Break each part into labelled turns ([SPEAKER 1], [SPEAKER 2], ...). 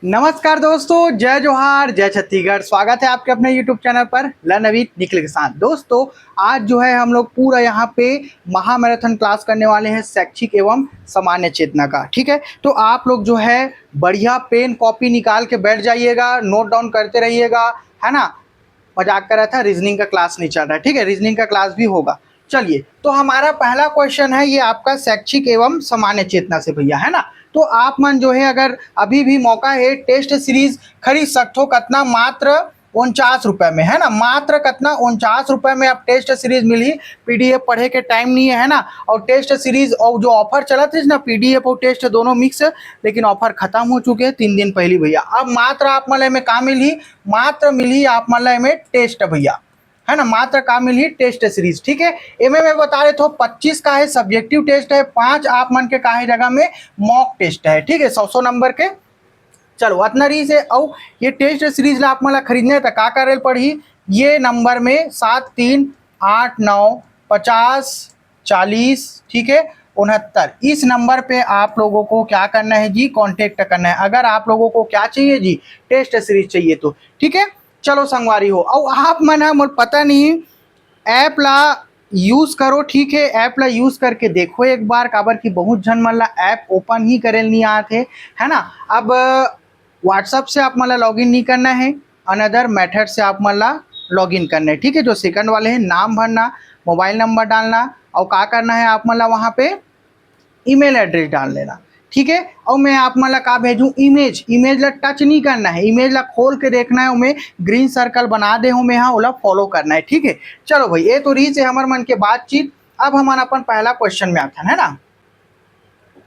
[SPEAKER 1] नमस्कार दोस्तों, जय जोहार, जय छत्तीसगढ़। स्वागत है आपके अपने YouTube चैनल पर लर्न विद निखिल के साथ। दोस्तों, आज जो है हम लोग पूरा यहाँ पे महामैराथन क्लास करने वाले हैं शैक्षिक एवं सामान्य चेतना का। ठीक है, तो आप लोग जो है बढ़िया पेन कॉपी निकाल के बैठ जाइएगा, नोट डाउन करते रहिएगा, है ना। मजाक कर रहा था, रीजनिंग का क्लास नहीं चल रहा है। ठीक है, रीजनिंग का क्लास भी होगा। चलिए, तो हमारा पहला क्वेश्चन है ये आपका शैक्षिक एवं सामान्य चेतना से भैया, है ना। तो आप मन जो है अगर अभी भी मौका है टेस्ट सीरीज खरीद सकते हो कितना, मात्र 49 रुपये में, है ना। मात्र कितना, 49 रुपये में आप टेस्ट सीरीज मिली। पीडीएफ पढ़े के टाइम नहीं है ना। और टेस्ट सीरीज और जो ऑफर चला था ना, पीडीएफ और टेस्ट दोनों मिक्स, लेकिन ऑफर खत्म हो चुके हैं 3 दिन पहले भैया। अब मात्र आप मतलब में कहाँ मिली, मात्र मिली आप मतलब में टेस्ट भैया, है ना। मात्र का मिली टेस्ट सीरीज। ठीक है, एमे में बता रहे तो 25 का है सब्जेक्टिव टेस्ट है, 5 आप मन के का है जगह में मॉक टेस्ट है। ठीक है, 100 नंबर के। चलो अतना रही से और ये टेस्ट सीरीज ला आप मला खरीदने तक का करे पड़ी, ये नंबर में 7 3 8 9 50 40, ठीक है 69, इस नंबर पे आप लोगों को क्या करना है जी, कांटेक्ट करना है। अगर आप लोगों को क्या चाहिए जी, टेस्ट सीरीज चाहिए तो। ठीक है, चलो संगवारी हो। और आप मन है मोर पता नहीं ऐप ला यूज़ करो। ठीक है, ऐप ला यूज़ करके देखो एक बार, काबर की बहुत झन मन ला ऐप ओपन ही करे नहीं आते, है ना। अब व्हाट्सअप से आप मला लॉगिन नहीं करना है, अनदर मेथड से आप मला लॉगिन करना है। ठीक है, जो सेकंड वाले हैं, नाम भरना, मोबाइल नंबर डालना, और क्या करना है आप मला वहाँ पे ईमेल एड्रेस डाल लेना। ठीक है, और मैं आप मला का भेजूँ इमेज ला टच नहीं करना है, इमेज ला खोल के देखना है, उमें ग्रीन सर्कल बना दे हूँ मैं, हाँ ओला फॉलो करना है। ठीक है, चलो भाई, ये तो रही से हमार मन के बातचीत। अब हमारा अपन पहला क्वेश्चन में आता है ना।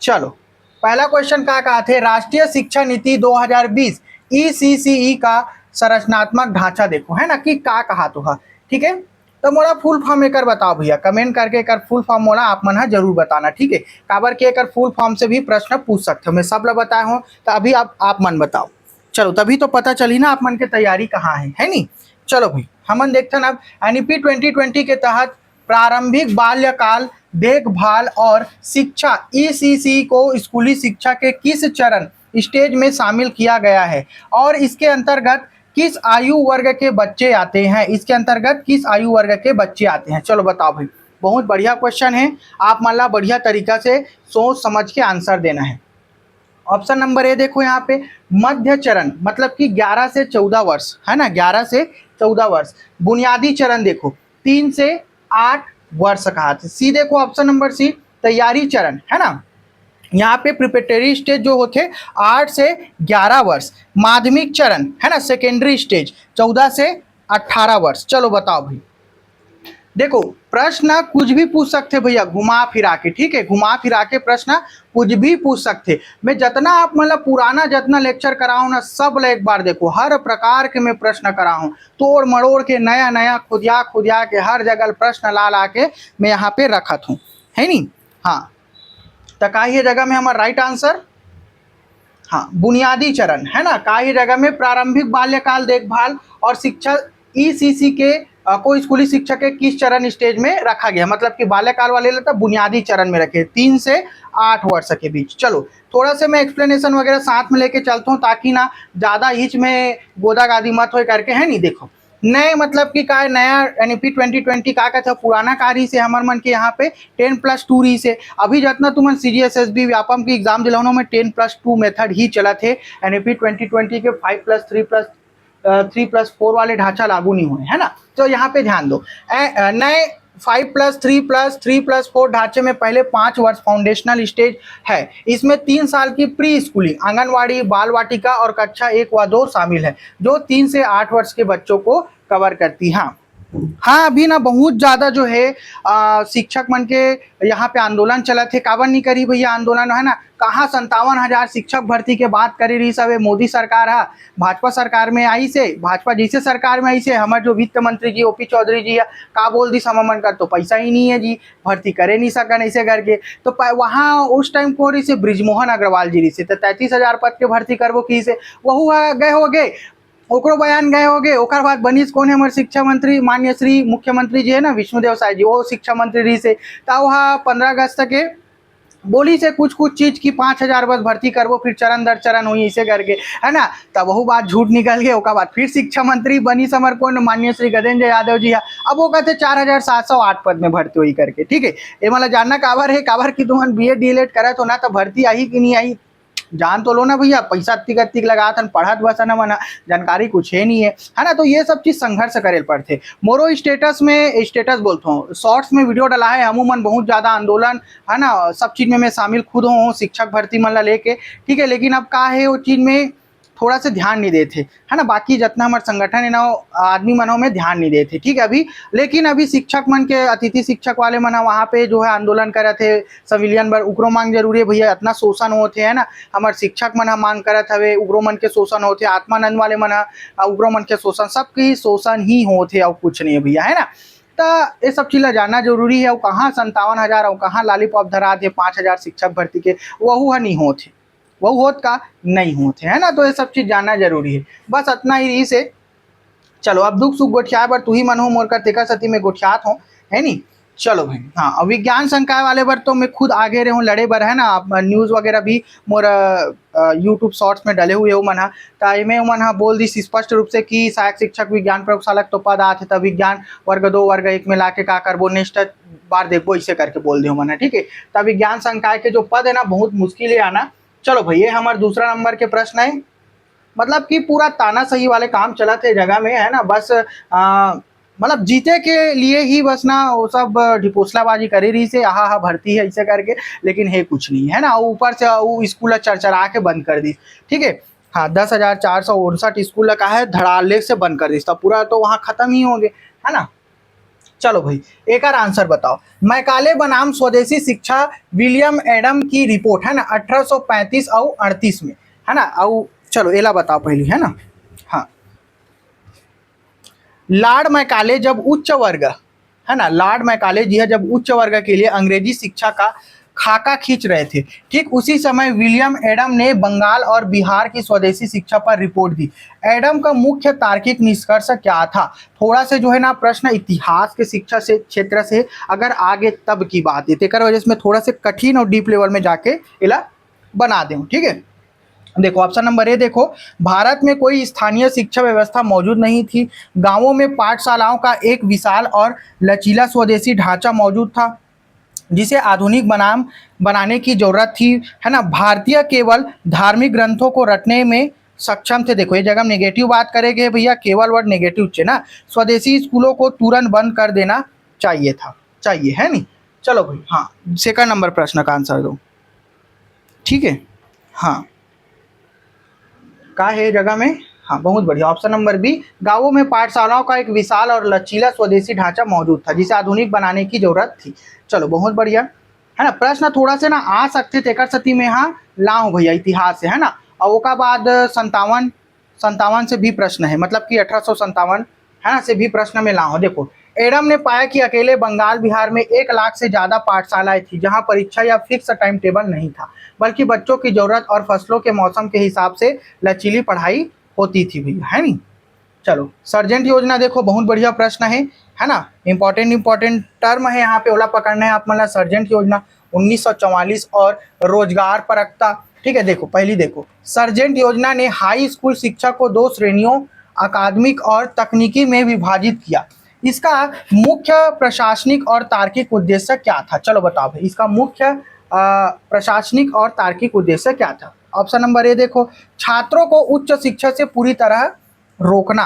[SPEAKER 1] चलो पहला क्वेश्चन का कहा थे, राष्ट्रीय शिक्षा नीति 2020 ECCE का संरचनात्मक ढांचा देखो, है ना, कि का कहा तो है। ठीक है, तो मोला फुल फॉर्म एक बताओ भैया, कमेंट करके एक फुल फॉर्म मोला आप मन जरूर बताना। ठीक है, काबर के एक फुल फॉर्म से भी प्रश्न पूछ सकते हो, मैं सब ला बताया हूँ। तो अभी आप मन बताओ। चलो तभी तो पता चली ना आप मन की तैयारी कहाँ है नहीं। चलो भाई, हमन देखते हैं अब NEP 2020 के तहत प्रारंभिक बाल्यकाल देखभाल और शिक्षा ECC को स्कूली शिक्षा के किस चरण स्टेज में शामिल किया गया है, और इसके अंतर्गत किस आयु वर्ग के बच्चे आते हैं, इसके अंतर्गत किस आयु वर्ग के बच्चे आते हैं। चलो बताओ भाई, बहुत बढ़िया क्वेश्चन है, आप मान बढ़िया तरीका से सोच समझ के आंसर देना है। ऑप्शन नंबर ए देखो यहाँ पे, मध्य चरण मतलब कि 11 से 14 वर्ष, है ना, 11 से 14 वर्ष। बुनियादी चरण देखो 3 से 8 वर्ष कहा था। सी देखो ऑप्शन नंबर सी, तैयारी चरण, है ना, यहाँ पे प्रिपरेटरी स्टेज जो होते 8 से 11 वर्ष। माध्यमिक चरण, है ना, सेकेंडरी स्टेज 14 से 18 वर्ष। चलो बताओ भाई, देखो प्रश्न कुछ भी पूछ सकते भैया, घुमा फिरा के। ठीक है, घुमा फिरा के प्रश्न कुछ भी पूछ सकते। मैं जितना आप मतलब पुराना जितना लेक्चर कराऊँ ना, सब एक बार देखो, हर प्रकार के मैं प्रश्न कराऊँ, तोड़ मड़ोड़ के नया नया खुदिया खुदिया के हर जगह प्रश्न ला ला के मैं यहाँ पे रखत हूँ, है नहीं। हाँ, तो का ये जगह में हमारा राइट आंसर, हाँ बुनियादी चरण, है ना, का ही जगह में प्रारंभिक बाल्यकाल देखभाल और शिक्षा ECC के को स्कूली शिक्षा के किस चरण स्टेज में रखा गया, मतलब कि बाल्यकाल वाले लेता बुनियादी चरण में रखे 3 से 8 वर्ष के बीच। चलो थोड़ा सा मैं एक्सप्लेनेशन वगैरह साथ में लेके चलता हूँ, ताकि ना ज़्यादा हिच में गोदा गादी मत हो करके, है नहीं। देखो नए मतलब कि का नया NEP 2020 का था, पुराना कार्य से हमार मन के यहाँ पे 10+2 रही से। अभी जितना तुम CGSSB व्यापम की एग्जाम दिलानो में 10+2 मेथड ही चला थे। NEP 2020 के 5+3+4 वाले ढांचा लागू नहीं हुए, है ना। तो यहाँ पे ध्यान दो, नए 5+3+3+4 ढांचे में पहले 5 वर्ष फाउंडेशनल स्टेज है। इसमें 3 साल की प्री स्कूलिंग, आंगनवाड़ी, बाल वाटिका और कक्षा 1 व 2 शामिल है, जो 3 से 8 वर्ष के बच्चों को कवर करती है। हाँ, अभी ना बहुत ज़्यादा जो है शिक्षक मन के यहाँ पे आंदोलन चला थे। काबर नहीं करी भैया आंदोलन, है ना। कहाँ 57,000 शिक्षक भर्ती के बात करी रही सब, मोदी सरकार है, भाजपा सरकार में आई से, भाजपा जैसे सरकार में आई से हमारे जो वित्त मंत्री जी OP चौधरी जी का बोल दी सममन कर, तो पैसा ही नहीं है जी, भर्ती करे नहीं सकन ऐसे करके। तो वहाँ उस टाइम को रही से ब्रिजमोहन अग्रवाल जी रही से, तो 33,000 पद के भर्ती करबो की से, वहू गए हो गए, ओकरो बयान गए होगे। ओकर बाद बनीस कौन है, हमारे शिक्षा मंत्री माननीय श्री मुख्यमंत्री जी है ना, विष्णुदेव साय जी, वो शिक्षा मंत्री रही से। तो वहाँ 15 अगस्त के बोली से कुछ कुछ चीज की 5,000 बस भर्ती करबो, फिर चरण दर चरण हुई इसे करके, है ना। तब वही बात झूठ निकल गए। ओकर बाद फिर शिक्षा मंत्री बनी समर कौन, माननीय श्री गजेंद्र यादव जी है। अब वो कहते 4,708 पद में भर्ती हुई करके, ठीक है। ये मतलब जानना काबर है, काबर की तुम B Ed D El Ed करत हो ना, तो भर्ती आई कि नहीं आई जान तो लो ना भैया। पैसा अत्तिक अत्तिक लगा था, पढ़त बस न मना, जानकारी कुछ है नहीं है ना। तो ये सब चीज संघर्ष करे पड़ते। मोरो स्टेटस में, स्टेटस बोलता हूँ, शॉर्ट्स में वीडियो डाला है अमूमन, बहुत ज्यादा आंदोलन है ना, सब चीज में मैं शामिल खुद हूँ शिक्षक भर्ती मन ला लेके, ठीक है। लेकिन अब का है वो चीज में थोड़ा से ध्यान नहीं देते, है ना। बाकी जितना हमारे संगठन है ना, आदमी मनों में ध्यान नहीं देते, ठीक है अभी। लेकिन अभी शिक्षक मन के, अतिथि शिक्षक वाले मन वहाँ पे जो है आंदोलन करे थे, सिविलियन बर उग्रो मांग जरूरी है भैया, इतना शोषण होते है ना। हमारे शिक्षक मन मांग करत हवे, उग्रो मन के शोषण होते, आत्मानंद वाले मन उग्रो मन के शोषण, सबके शोषण ही होते और कुछ नहीं है भैया, है ना। तो ये सब चीज़ जानना जरूरी है। और कहाँ 57,000 और कहाँ लॉलीपॉप धरा थे 5,000 शिक्षक भर्ती के, वह नहीं होते, वो होत का नहीं होते, है ना। तो ये सब चीज जानना जरूरी है। बस इतना ही रही से। चलो अब दुख सुख गोठिया बर तू ही मन हो मोर का तेका सती में गोठियात हो, है नी। चलो भाई हाँ, अब विज्ञान संकाय वाले बर तो मैं खुद आगे रहे हूँ लड़े बर, है ना। आप न्यूज़ वगैरह भी मोर यूट्यूब शॉर्ट्स में डले हुए हो मन, ताइमे मन बोल दी स्पष्ट रूप से कि सहायक शिक्षक विज्ञान प्रयोगशाला तो पद आते, तब विज्ञान वर्ग 2 वर्ग 1 में लाके का करबो, नेक्स्ट बार देखो इसे करके बोल दियो मन, ठीक है। तब विज्ञान संकाय के जो पद है ना, बहुत मुश्किल है आना। चलो भाई, ये हमारे दूसरा नंबर के प्रश्न है। मतलब कि पूरा तानाशाही वाले काम चला थे जगह में, है ना। बस मतलब जीते के लिए ही बस ना वो सब ढिपोसलाबाजी करी रही से, आहा भर्ती है ऐसे करके, लेकिन है कुछ नहीं, है ना। ऊपर से वो स्कूल चरचरा के बंद कर दी, ठीक है। हाँ, 10,459 स्कूल का है धड़ाले से बंद कर दी, तब पूरा तो वहाँ खत्म ही होंगे, है ना। चलो भाई, एक और आंसर बताओ। मैकाले बनाम स्वदेशी शिक्षा विलियम एडम की रिपोर्ट, है ना, 1835 और 38 में, है ना। और चलो एला बताओ पहली, है ना। हाँ, लॉर्ड मैकाले जब उच्च वर्ग, है ना, लॉर्ड मैकाले जी है जब उच्च वर्ग के लिए अंग्रेजी शिक्षा का खाका खींच रहे थे, ठीक उसी समय विलियम एडम ने बंगाल और बिहार की स्वदेशी शिक्षा पर रिपोर्ट दी। एडम का मुख्य तार्किक निष्कर्ष क्या था? थोड़ा से जो है ना प्रश्न इतिहास के शिक्षा से क्षेत्र से अगर आगे तब की बात है, तेकर वजह से मैं थोड़ा से कठिन और डीप लेवल में जाके इला बना दूं, ठीक है। देखो ऑप्शन नंबर ए, देखो भारत में कोई स्थानीय शिक्षा व्यवस्था मौजूद नहीं थी। गांवों में पाठशालाओं का एक विशाल और लचीला स्वदेशी ढांचा मौजूद था जिसे आधुनिक बनाने की जरूरत थी, है ना। भारतीय केवल धार्मिक ग्रंथों को रटने में सक्षम थे। देखो ये जगह हम नेगेटिव बात करेंगे भैया, केवल वर्ड नेगेटिव चे ना। स्वदेशी स्कूलों को तुरंत बंद कर देना चाहिए था, चाहिए, है नहीं। चलो भाई हाँ, सेकंड नंबर प्रश्न का आंसर दो, ठीक है। हाँ, का है जगह में, हाँ बहुत बढ़िया, ऑप्शन नंबर बी, गांवों में पाठशालाओं का एक विशाल और लचीला स्वदेशी ढांचा मौजूद था जिसे आधुनिक बनाने की जरूरत थी। चलो बहुत बढ़िया, है ना। प्रश्न थोड़ा से ना आ सकते तेकर सती में हाँ लाऊं भैया इतिहास से, है ना। और उसका बाद 57 से भी प्रश्न है, मतलब कि 1857, है ना, से भी प्रश्न में लाऊं। देखो एडम ने पाया कि अकेले बंगाल बिहार में 1 लाख से ज़्यादा पाठशालाएं थी जहां परीक्षा या फिक्स टाइम टेबल नहीं था, बल्कि बच्चों की जरूरत और फसलों के मौसम के हिसाब से लचीली पढ़ाई होती थी भैया, है नहीं। चलो सर्जेंट योजना, देखो बहुत बढ़िया प्रश्न है ना। इंपॉर्टेंट टर्म है यहाँ पे, ओला पकड़ना है आप मतलब सर्जेंट योजना 1944 और रोजगार परकता, ठीक है। देखो पहली देखो, सर्जेंट योजना ने हाई स्कूल शिक्षा को 2 श्रेणियों अकादमिक और तकनीकी में विभाजित किया। इसका मुख्य प्रशासनिक और तार्किक उद्देश्य क्या था? चलो बताओ भाई, इसका मुख्य प्रशासनिक और तार्किक उद्देश्य क्या था? ऑप्शन नंबर ए देखो, छात्रों को उच्च शिक्षा से पूरी तरह रोकना,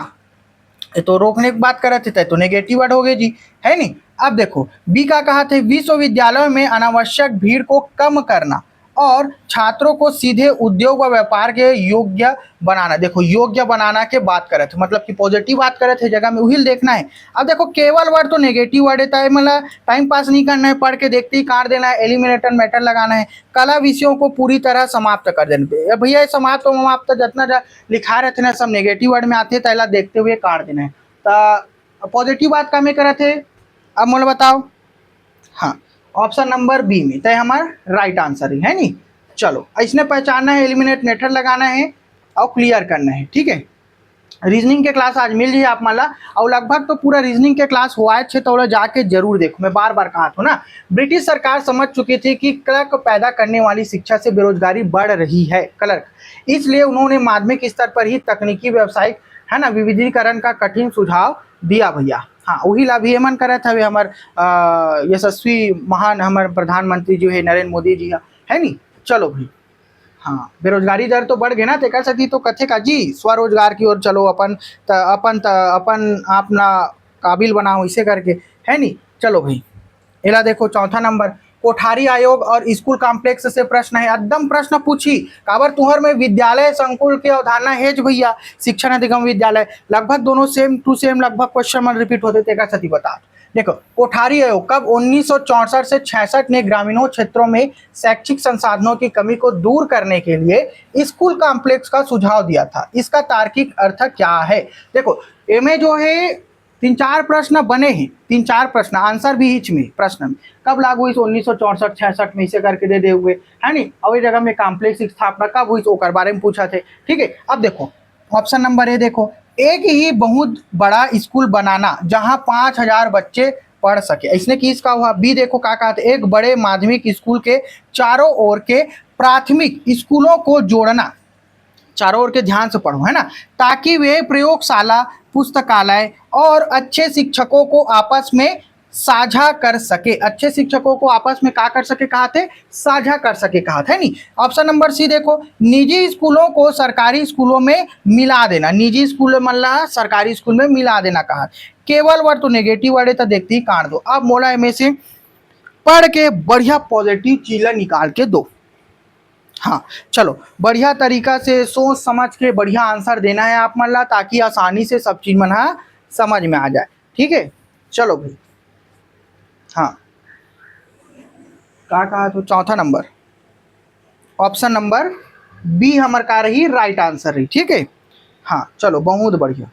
[SPEAKER 1] तो रोकने की बात कर रहे थे तो नेगेटिव वर्ड हो गए जी, है नहीं। अब देखो बी का कहा थे, विश्वविद्यालयों में अनावश्यक भीड़ को कम करना और छात्रों को सीधे उद्योग व व्यापार के योग्य बनाना। देखो योग्य बनाना के बात करे थे, मतलब कि पॉजिटिव बात करे थे जगह में उहिल देखना है। अब देखो केवल वर्ड तो नेगेटिव वर्ड है, मतलब टाइम पास नहीं करना है, पढ़ के देखते ही काट देना है, एलिमिनेटर मैटर लगाना है। कला विषयों को पूरी तरह समाप्त कर देने पे भैया, समाप्त जितना लिखा रहे थे ना सब नेगेटिव वर्ड में आते, पहला देखते हुए काट देना है। तो पॉजिटिव बात का में करे थे, अब मोल बताओ। हाँ, ऑप्शन नंबर बी में तय हमारा राइट आंसर है नहीं। चलो इसने पहचानना है, एलिमिनेट मेथड लगाना है और क्लियर करना है, ठीक है। रीजनिंग के क्लास आज मिल जाइए आप मला और लगभग तो पूरा रीजनिंग के क्लास हुआ है तो जाके जरूर देखो। मैं बार बार कहा था ना, ब्रिटिश सरकार समझ चुकी थी कि क्लर्क पैदा करने वाली शिक्षा से बेरोजगारी बढ़ रही है क्लर्क, इसलिए उन्होंने माध्यमिक स्तर पर ही तकनीकी व्यावसायिक है ना विविधीकरण का कठिन सुझाव दिया भैया। हाँ वही ला भी मन करे था हमार यशस्वी महान हमारे प्रधानमंत्री जो है नरेंद्र मोदी जी है नी। चलो भाई हाँ बेरोजगारी दर तो बढ़ गए ना, तेकर सती तो कथे का जी स्वरोजगार की ओर चलो, अपन अपना काबिल बनाओ इसे करके है नी। चलो भाई एला देखो चौथा नंबर, कोठारी आयोग और स्कूल कॉम्प्लेक्स से प्रश्न है, एकदम प्रश्न पूछी काबर तुहर में विद्यालय संकुल के अवधारणा है भैया, शिक्षण अधिगम विद्यालय लगभग दोनों सेम टू सेम लगभग क्वेश्चन रिपीट होते तेकर सती बता। देखो कोठारी आयोग कब 1964 से 66 ने ग्रामीणों क्षेत्रों में शैक्षिक संसाधनों की कमी को दूर करने के लिए स्कूल कॉम्प्लेक्स का सुझाव दिया था। इसका तार्किक अर्थ क्या है? देखो इनमें जो है 3-4 प्रश्न बने हैं, 3-4 प्रश्न आंसर भी हिच में प्रश्न में कब लागू हुई 1964-66 में इसे करके दे हुए है नी। और जगह में कॉम्प्लेक्स की स्थापना कब हुई तो बारे में पूछा थे। ठीक है अब देखो ऑप्शन नंबर ए देखो, एक ही बहुत बड़ा स्कूल बनाना जहां 5,000 बच्चे पढ़ सके, इसने किस का हुआ। बी देखो क्या कहा था, एक बड़े माध्यमिक स्कूल के चारों ओर के प्राथमिक स्कूलों को जोड़ना, चारों ओर के ध्यान से पढ़ो है ना, ताकि वे प्रयोगशाला पुस्तकालय और अच्छे शिक्षकों को आपस में साझा कर सके, अच्छे शिक्षकों को आपस में क्या कर सके कहा थे, साझा कर सके कहा था नहीं। ऑप्शन नंबर सी देखो, निजी स्कूलों को सरकारी स्कूलों में मिला देना, निजी स्कूल मतलब सरकारी स्कूल में मिला देना कहा। केवल वर्ड तो नेगेटिव वर्ड है तो देखती ही काट दो। अब मोला में से पढ़ के बढ़िया पॉजिटिव चीजें निकाल के दो। हाँ चलो बढ़िया तरीका से सोच समझ के बढ़िया आंसर देना है आप मन ला, ताकि आसानी से सब चीज मन समझ में आ जाए। ठीक है चलो भाई हाँ का कहा तो चौथा नंबर ऑप्शन नंबर बी हमार का रही राइट आंसर रही। ठीक है हाँ चलो बहुत बढ़िया।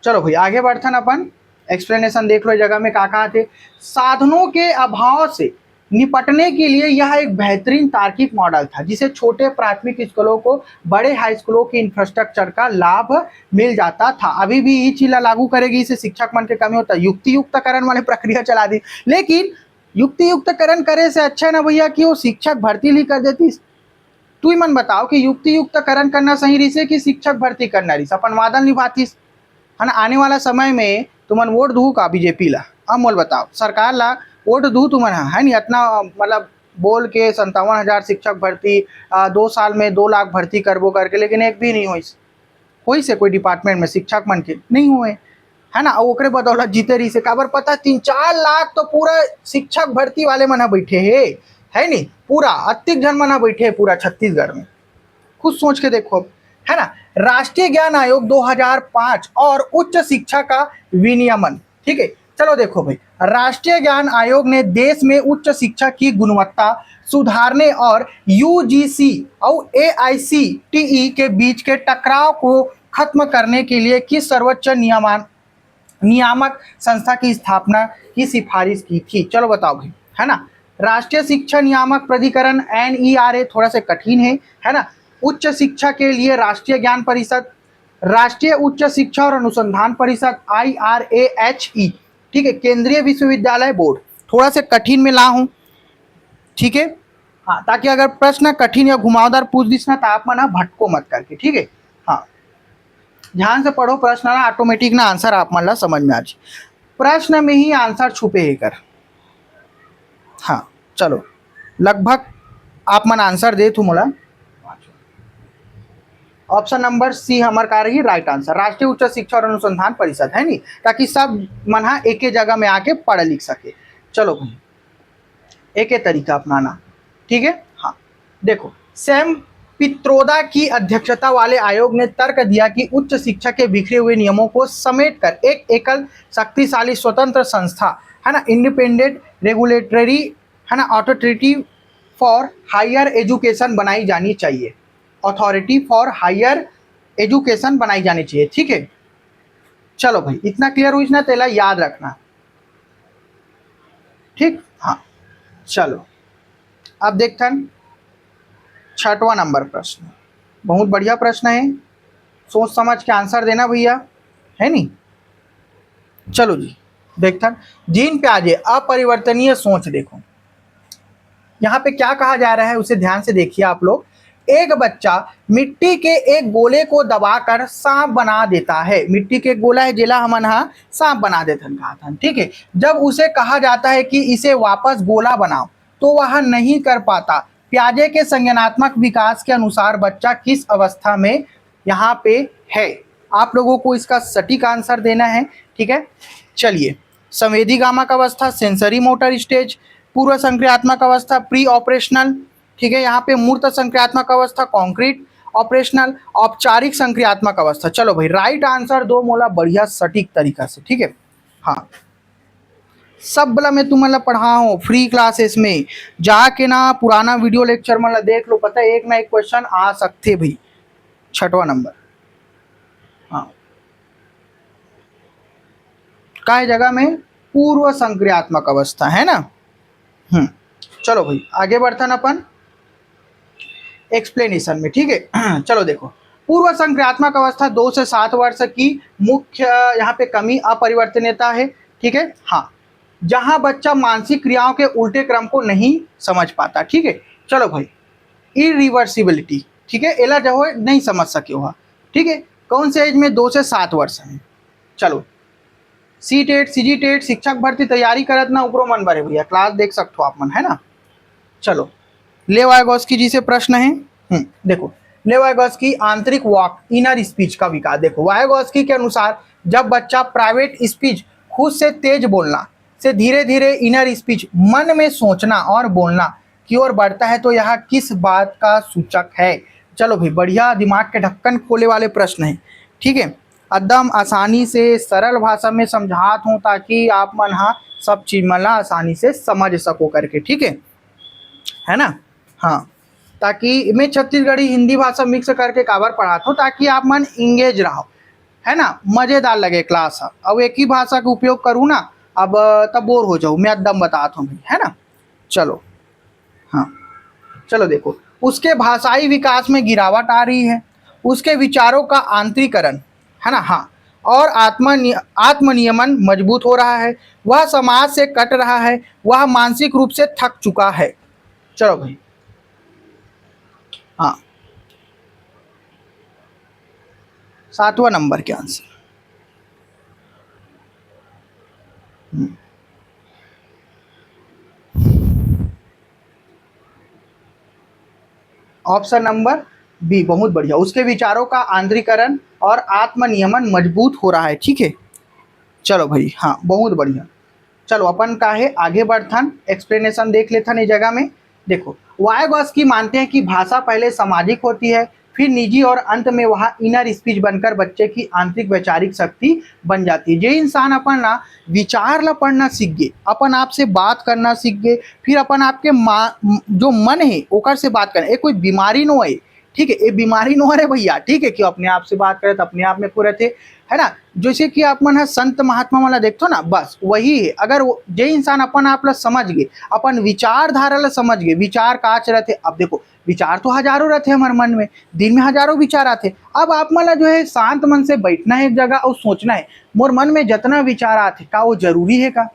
[SPEAKER 1] चलो भाई आगे बढ़थन अपन एक्सप्लेनेशन देख लो जगह में कहा थे। साधनों के अभाव से निपटने के लिए यह एक बेहतरीन तार्किक मॉडल था जिसे छोटे प्राथमिक स्कूलों को बड़े हाई स्कूलों के इंफ्रास्ट्रक्चर का लाभ मिल जाता था। अभी भी ये चीज लागू करेगी, इसे शिक्षक मन के कमी होता है, युक्ति युक्तकरण वाले प्रक्रिया चला दी, लेकिन युक्ति युक्तकरण करे से अच्छा है ना भैया कि वो शिक्षक भर्ती ही कर देती। तू ही मन बताओ कि युक्ति युक्तकरण करना सही रही से कि शिक्षक भर्ती करना रही, अपन वादन निभातीस है ना। आने वाला समय में तुमन वोट दू का बीजेपी ला, अब मोल बताओ सरकार ला वोट दू तुमन है नहीं, इतना मतलब बोल के 57,000 शिक्षक भर्ती 2 साल में 2 लाख भर्ती करबो करके, लेकिन एक भी नहीं हुई से कोई डिपार्टमेंट में शिक्षक मन के नहीं हुए है ना। और ओकरे बदौलत जीते रही से काबर पता 3-4 लाख तो पूरा शिक्षक भर्ती वाले मन बैठे है नहीं, पूरा अतिक जन मन बैठे है पूरा छत्तीसगढ़ में। खुद सोच के देखो है ना। राष्ट्रीय ज्ञान आयोग 2005 और उच्च शिक्षा का विनियमन। ठीक है चलो देखो भाई, राष्ट्रीय ज्ञान आयोग ने देश में उच्च शिक्षा की गुणवत्ता सुधारने और यूजीसी और एआईसीटीई के बीच के टकराव को खत्म करने के लिए किस सर्वोच्च नियामक संस्था की स्थापना की सिफारिश की थी। चलो बताओ भाई है ना। राष्ट्रीय शिक्षा नियामक प्राधिकरण NERA थोड़ा सा कठिन है ना। उच्च शिक्षा के लिए राष्ट्रीय ज्ञान परिषद, राष्ट्रीय उच्च शिक्षा और अनुसंधान परिषद IRAHE। ठीक है केंद्रीय विश्वविद्यालय बोर्ड थोड़ा सा कठिन में ला हूं। ठीक है हाँ, ताकि अगर प्रश्न कठिन या घुमावदार पूछ दिस ना तो आप मन भटको मत करके। ठीक है हाँ ध्यान से पढ़ो प्रश्न ना, ऑटोमेटिक ना आंसर आप मन ला समझ में आ जाए, प्रश्न में ही आंसर छुपे है कर। हाँ चलो लगभग आप मन आंसर दे तू मोला। ऑप्शन नंबर सी हमार का रही राइट आंसर, राष्ट्रीय उच्च शिक्षा और अनुसंधान परिषद है नी, ताकि सब मन एक ही जगह में आके पढ़ लिख सके। चलो भाई एक ही तरीका अपनाना। ठीक है हाँ देखो, सैम पित्रोदा की अध्यक्षता वाले आयोग ने तर्क दिया कि उच्च शिक्षा के बिखरे हुए नियमों को समेटकर एक एकल शक्तिशाली स्वतंत्र संस्था है ना, इंडिपेंडेंट रेगुलेटरी है ना अथॉरिटी फॉर हायर एजुकेशन बनाई जानी चाहिए, अथॉरिटी फॉर हायर एजुकेशन बनाई जानी चाहिए। ठीक है चलो भाई इतना क्लियर हुई ना, तेला याद रखना। ठीक हाँ चलो अब देखते हैं 6वां नंबर प्रश्न, बहुत बढ़िया प्रश्न है। सोच समझ के आंसर देना भैया, है नहीं। चलो जी देखता, जीन प्याजे अपरिवर्तनीय सोच। देखो यहाँ पे क्या कहा जा रहा है उसे ध्यान से देखिए आप लोग। एक बच्चा मिट्टी के एक गोले को दबाकर सांप बना देता है। मिट्टी के गोला है जेला हमन हा सांप बना देथन कहा था, ठीक है। जब उसे कहा जाता है कि इसे वापस गोला बनाओ तो वह नहीं कर पाता। प्याजे के संज्ञानात्मक विकास के अनुसार बच्चा किस अवस्था में यहाँ पे है? आप लोगों को इसका सटीक आंसर देना है, ठीक है। चलिए, संवेदी गामक अवस्था, सेंसरी मोटर स्टेज, पूर्व संक्रियात्मक अवस्था, प्री ऑपरेशनल, ठीक है। यहाँ पे मूर्त संक्रियात्मक अवस्था, कॉन्क्रीट ऑपरेशनल, औपचारिक संक्रियात्मक अवस्था। चलो भाई राइट आंसर दो मोला बढ़िया सटीक तरीका से, ठीक है। हाँ, सब बला मैं तुम्हें पढ़ा हूँ फ्री क्लासेस में, जाके ना पुराना वीडियो लेक्चर मतलब देख लो, पता है एक ना एक क्वेश्चन आ सकते भाई। 6वां नंबर, हाँ का जगह में पूर्व संक्रियात्मक अवस्था है ना। चलो भाई आगे बढ़तन अपन एक्सप्लेनेशन में, ठीक है। चलो देखो, पूर्व संक्रियात्मक अवस्था 2 से 7 वर्ष की मुख्य यहाँ पे कमी अपरिवर्तनीयता है, ठीक है। हाँ, जहां बच्चा मानसिक क्रियाओं के उल्टे क्रम को नहीं समझ पाता, ठीक है। चलो भाई इरिवर्सिबिलिटी, ठीक है, एला जो है नहीं समझ सके हुआ, ठीक है। कौन से एज में? 2 से 7 वर्ष में। चलो सी टेट सी जी टेट शिक्षक भर्ती तैयारी करत ना उपरो मन भरे भैया, क्लास देख सकते हो आप मन, है ना। चलो लेवाइगोस्की जी से प्रश्न है। देखो लेवाइगोस्की आंतरिक वाक इनर स्पीच का विकास। देखो वाइगोस्की के अनुसार जब बच्चा प्राइवेट स्पीच खुद से तेज बोलना से धीरे धीरे इनर स्पीच मन में सोचना और बोलना की ओर बढ़ता है तो यह किस बात का सूचक है? चलो भाई बढ़िया दिमाग के ढक्कन खोले वाले प्रश्न है, ठीक है। एकदम आसानी से सरल भाषा में समझात हूँ ताकि आप मन हाँ सब चीज मला आसानी से समझ सको करके, ठीक है ना। हाँ, ताकि मैं छत्तीसगढ़ी हिंदी भाषा मिक्स करके काबर पढ़ाता हूँ ताकि आप मन इंगेज रहो, है ना, मजेदार लगे क्लास। अब एक ही भाषा का उपयोग करूँ ना अब तब बोर हो जाऊँ, मैं एकदम बताता हूँ, है ना। चलो हाँ, चलो देखो उसके भाषाई विकास में गिरावट आ रही है, उसके विचारों का आंतरिकरण, है ना। हाँ, और आत्मनियमन मजबूत हो रहा है, वह समाज से कट रहा है, वह मानसिक रूप से थक चुका है। चलो भाई हाँ, 7वां नंबर के आंसर। ऑप्शन नंबर बी, बहुत बढ़िया, उसके विचारों का आंतरिकरण और आत्मनियमन मजबूत हो रहा है, ठीक है। चलो भाई हाँ, बहुत बढ़िया। चलो अपन का है आगे बढ़थन, एक्सप्लेनेशन देख लेथन इस जगह में। देखो वाइगोस्की मानते हैं कि भाषा पहले सामाजिक होती है, फिर निजी और अंत में वह इनर स्पीच बनकर बच्चे की आंतरिक वैचारिक शक्ति बन जाती है। जो इंसान अपन ना विचार ला पढ़ना सीख गए, अपन आप से बात करना सीख गए, फिर अपन आपके जो मन है ओकर से बात करें, ये कोई बीमारी नो है, ठीक है, ये बीमारी नो है भैया, ठीक है। क्यों अपने आप से बात करे तो अपने आप में पूरे थे, है ना। जैसे कि आप मन संत महात्मा वाला देखो ना, बस वही है। अगर जे इंसान अपन आप ला समझ गए, अपन विचारधारा ला समझ गए, विचार काच रहते। अब देखो विचार तो हजारों रहते हमारे मन में, दिन में हजारों विचार आते। अब आप मन ला जो है शांत मन से बैठना है एक जगह और सोचना है, मोर मन में जितना विचार आते का वो जरूरी है का,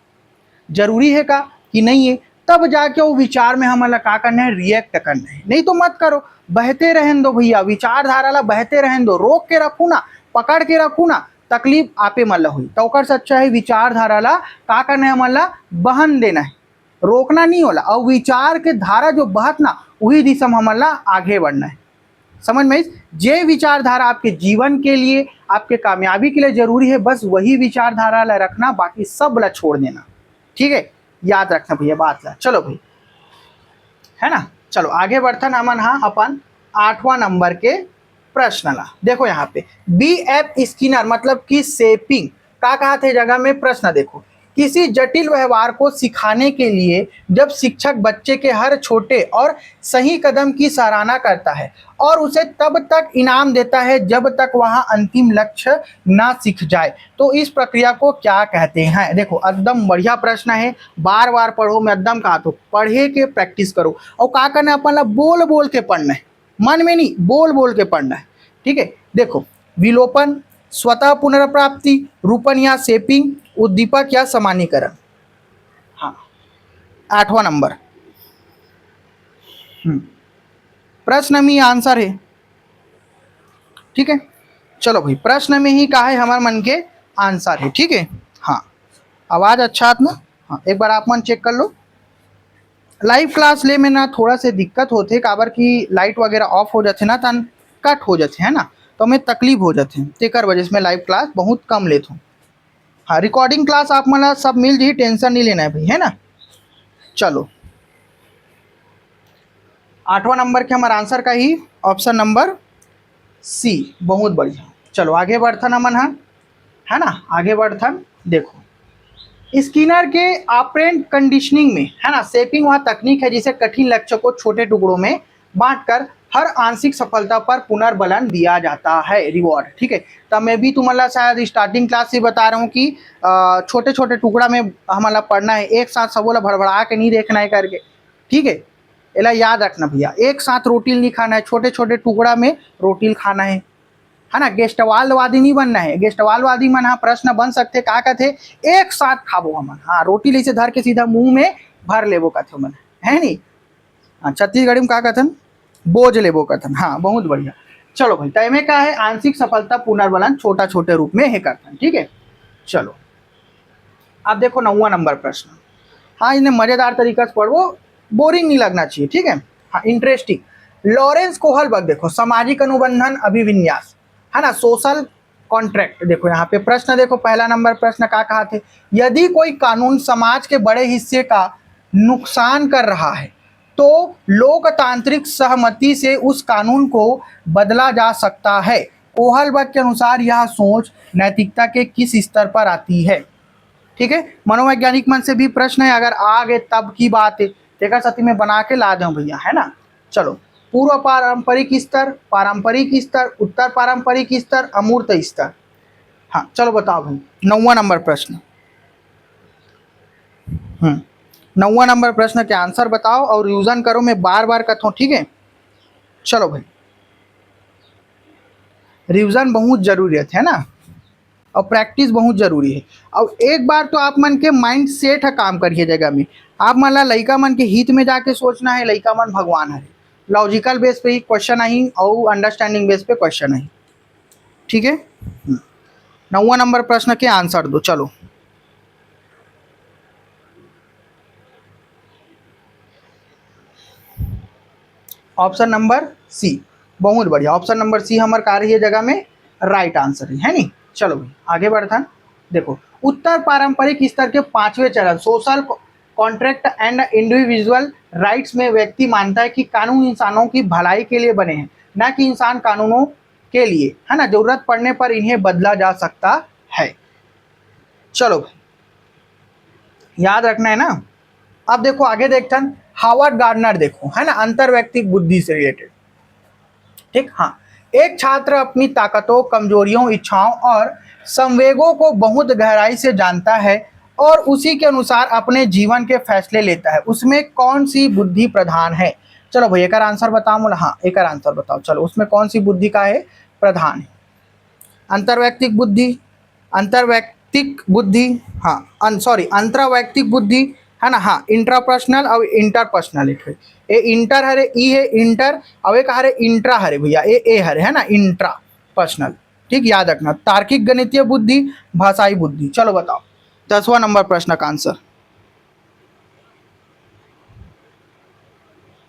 [SPEAKER 1] जरूरी है का कि नहीं है, तब जाके वो विचार में हमारा का करना है, रिएक्ट करना है। नहीं तो मत करो, बहते रहन दो भैया, विचारधारा ला बहते रहन दो, रोक के रखू ना, पकड़ के रखू ना, तकलीफ आपे मन ला हुई। तो ओकर से अच्छा है विचारधारा ला का करना है, मन ला बहन देना है, रोकना नहीं होला। और विचार के धारा जो बहत ना वही दिशा में हमन ला आगे बढ़ना है। समझ में? जे विचारधारा आपके जीवन के लिए, आपके कामयाबी के लिए जरूरी है, बस वही विचारधारा ला रखना, बाकी सब ला छोड़ देना, ठीक है। याद रखना भैया बात ला। चलो भाई, है ना। चलो आगे बढ़थन हमन हाँ अपन 8वां नंबर के प्रश्न ला। देखो यहाँ पे बी एफ स्किनर मतलब कि शेपिंग का कहा थे जगह में प्रश्न। देखो किसी जटिल व्यवहार को सिखाने के लिए जब शिक्षक बच्चे के हर छोटे और सही कदम की सराहना करता है और उसे तब तक इनाम देता है जब तक वह अंतिम लक्ष्य ना सीख जाए, तो इस प्रक्रिया को क्या कहते हैं? देखो एकदम बढ़िया प्रश्न है, बार बार पढ़ो, मैं एकदम कहा तो पढ़े के प्रैक्टिस करो। और क्या करना है, अपन बोल बोल के पढ़ना है, मन में नहीं, बोल बोल के पढ़ना है, ठीक है। देखो विलोपन, स्वतः पुनर्प्राप्ति, रूपन या शेपिंग, उद्दीपक या समानीकरण। हाँ, 8वां नंबर। प्रश्न में आंसर है, ठीक है। चलो भाई, प्रश्न में ही कहा है हमारे मन के आंसर है, ठीक है। हाँ, आवाज अच्छा आत ना। हाँ, एक बार आप मन चेक कर लो। लाइव क्लास ले में ना थोड़ा से दिक्कत होते, काबर की लाइट वगैरह ऑफ हो जाते ना, तन कट हो जाते है ना, तो हमें तकलीफ हो जाते, तेकर वजह से मैं लाइव क्लास बहुत कम लेता हूँ। हाँ, रिकॉर्डिंग क्लास आप मला सब मिल जी, टेंशन नहीं लेना है भाई, है ना। चलो, 8वां नंबर के हमारा आंसर का ही ऑप्शन नंबर सी, बहुत बढ़िया। चलो आगे बढ़थन हमन, है ना, आगे बढ़थन। देखो, स्किनर के ऑपरेंट कंडीशनिंग में, है ना, शेपिंग वह तकनीक है जिसे कठिन लक्ष्य को छोटे टुकड़ों में बांटकर हर आंशिक सफलता पर पुनर्बलन दिया जाता है, रिवॉर्ड, ठीक है। तब मैं भी तुम्हारा शायद स्टार्टिंग क्लास से बता रहा हूँ कि छोटे छोटे टुकड़ा में हमारा पढ़ना है, एक साथ सबोला भड़बड़ा के नहीं देखना है करके, ठीक है। एला याद रखना भैया, एक साथ रोटी नहीं खाना है, छोटे छोटे टुकड़ा में रोटी खाना है ना। गेस्टवालवादी नहीं बनना है, गेस्टवालवादी मन हाँ प्रश्न बन सकते, का कहते एक साथ खाबो हमन, हाँ रोटी ले धर के सीधा मुंह में भर लेबो कहते मन, है नहीं। हाँ, छत्तीसगढ़ी में का कहथन, बोझ लेबो कहथन। हाँ, बहुत बढ़िया। चलो भाई, तय में का है आंशिक सफलता पुनर्बलन छोटा छोटे रूप में है करथन, ठीक है। चलो, अब देखो 9वां नंबर प्रश्न। हाँ, इन्हें मजेदार तरीका से पढ़ो, बोरिंग नहीं लगना चाहिए, ठीक है। हाँ, इंटरेस्टिंग। लॉरेंस कोहलबर्ग, देखो सामाजिक अनुबंधन अभिविन्यास, है ना, सोशल कॉन्ट्रैक्ट। देखो यहाँ पे प्रश्न, देखो पहला नंबर प्रश्न का कहा थे, यदि कोई कानून समाज के बड़े हिस्से का नुकसान कर रहा है तो लोकतांत्रिक सहमति से उस कानून को बदला जा सकता है। कोहलबर्ग के अनुसार यह सोच नैतिकता के किस स्तर पर आती है, ठीक है। मनोवैज्ञानिक मन से भी प्रश्न है, अगर आ गए तब की बात है, देखा सती में बना के ला दूं भैया, है ना। चलो, पूर्व पारंपरिक स्तर, पारंपरिक स्तर, उत्तर पारंपरिक स्तर, अमूर्त स्तर। हाँ, चलो बताओ भाई, 9वां नंबर प्रश्न। 9वां नंबर प्रश्न के आंसर बताओ और रिवीजन करो, मैं बार बार कहता हूँ, ठीक है। चलो भाई, रिवीजन बहुत जरूरी है ना, और प्रैक्टिस बहुत जरूरी है। और एक बार तो आप मन के माइंड सेट है काम करिए जगह में, आप मन ला लइका मन के हित में जाके सोचना है, लइका मन भगवान है। लॉजिकल बेस पे ही क्वेश्चन आई और अंडरस्टैंडिंग बेस पे क्वेश्चन आई, ठीक है। 9वां नंबर प्रश्न के आंसर दो। चलो, ऑप्शन नंबर सी, बहुत बढ़िया। ऑप्शन नंबर सी हमारे का रही है जगह में राइट आंसर है नहीं। चलो भाई, आगे बढ़ता। देखो, उत्तर पारंपरिक स्तर के 5वें चरण social contract and individual rights में व्यक्ति मानता है कि कानून इंसानों की भलाई के लिए बने हैं, ना कि इंसान कानूनों के लिए, है ना। जरूरत पड़ने पर इन्हें बदला जा सकता है। चलो भाई, याद रखना है ना। अब देखो आगे देखते हैं, हावर्ड गार्डनर, देखो है ना, अंतर्वैयक्तिक बुद्धि से रिलेटेड, ठीक। हाँ, एक छात्र अपनी ताकतों, कमजोरियों, इच्छाओं और संवेगों को बहुत गहराई से जानता है और उसी के अनुसार अपने जीवन के फैसले लेता है, उसमें कौन सी बुद्धि प्रधान है। चलो भाई, एक आंसर बताओ मुला। हाँ, एक आंसर बताओ। चलो, उसमें कौन सी बुद्धि का है प्रधान है। अंतर्वैयक्तिक बुद्धि, अंतर्वैयक्तिक बुद्धि, हाँ सॉरी, अंतर्वैयक्तिक बुद्धि, है ना। हाँ, इंट्रापर्सनल और इंटरपर्सनल है। ए इंटर हरे, ई है इंटर, अब एक हरे इंट्रा हरे भैया, ए हरे, है ना, इंट्रा पर्सनल, ठीक। याद रखना, तार्किक गणितीय बुद्धि, भाषाई बुद्धि। चलो बताओ 10वां नंबर प्रश्न का आंसर।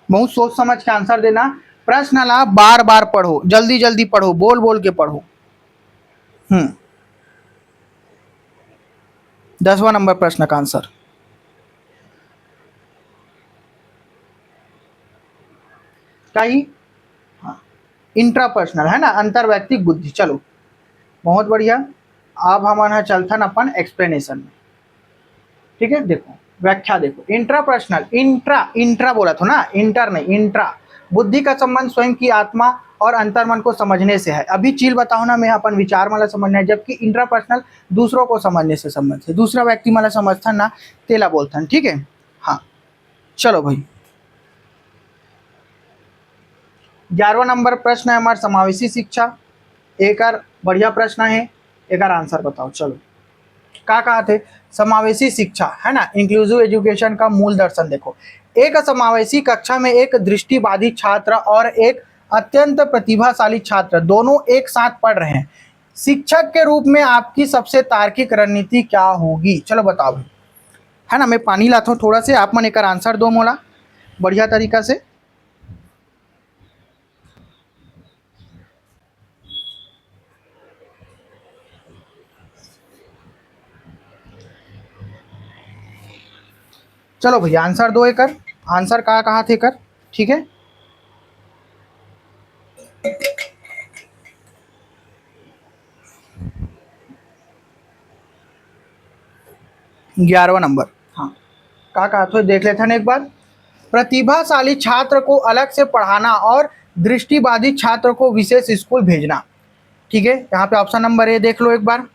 [SPEAKER 1] बहुत सोच समझ के आंसर देना, प्रश्न ला बार बार पढ़ो, जल्दी जल्दी पढ़ो, बोल बोल के पढ़ो। 10वां नंबर प्रश्न का आंसर का ही, हाँ, इंट्रापर्सनल, है ना, अंतर्वैयक्तिक बुद्धि। चलो, बहुत बढ़िया। अब हम यहाँ चलथन अपन एक्सप्लेनेशन में, ठीक है। देखो व्याख्या, देखो इंट्रापर्सनल, इंट्रा इंट्रा बोला था ना, इंटर नहीं, इंट्रा। बुद्धि का संबंध स्वयं की आत्मा और अंतर्मन को समझने से है। अभी चीज बताओ ना, मैं अपन विचार माला समझना है, जबकि इंट्रापर्सनल दूसरों को समझने से संबंध है, दूसरा व्यक्ति माला समझता ना, तेला बोलता, ठीक है। हाँ, चलो भाई, 11वां नंबर प्रश्न है हमारा समावेशी शिक्षा। एक और बढ़िया प्रश्न है, एक और आंसर बताओ। चलो क्या कहा थे, समावेशी शिक्षा है ना, इंक्लूसिव एजुकेशन का मूल दर्शन देखो। एक समावेशी कक्षा में एक दृष्टिबाधित छात्र और एक अत्यंत प्रतिभाशाली छात्र दोनों एक साथ पढ़ रहे हैं। शिक्षक के रूप में आपकी सबसे तार्किक रणनीति क्या होगी? चलो बताओ भाई, है ना। मैं पानी लाता हूँ थोड़ा से, आप मन एक आंसर दो मोला बढ़िया तरीका से। चलो भैया आंसर दो एक, आंसर कहा थे कर, ठीक है। ग्यारहवा नंबर, हाँ। कहा तो देख लेते हैं एक बार। प्रतिभाशाली छात्र को अलग से पढ़ाना और दृष्टिबाधित छात्र को विशेष स्कूल भेजना, ठीक है। यहाँ पे ऑप्शन नंबर ए देख लो एक बार।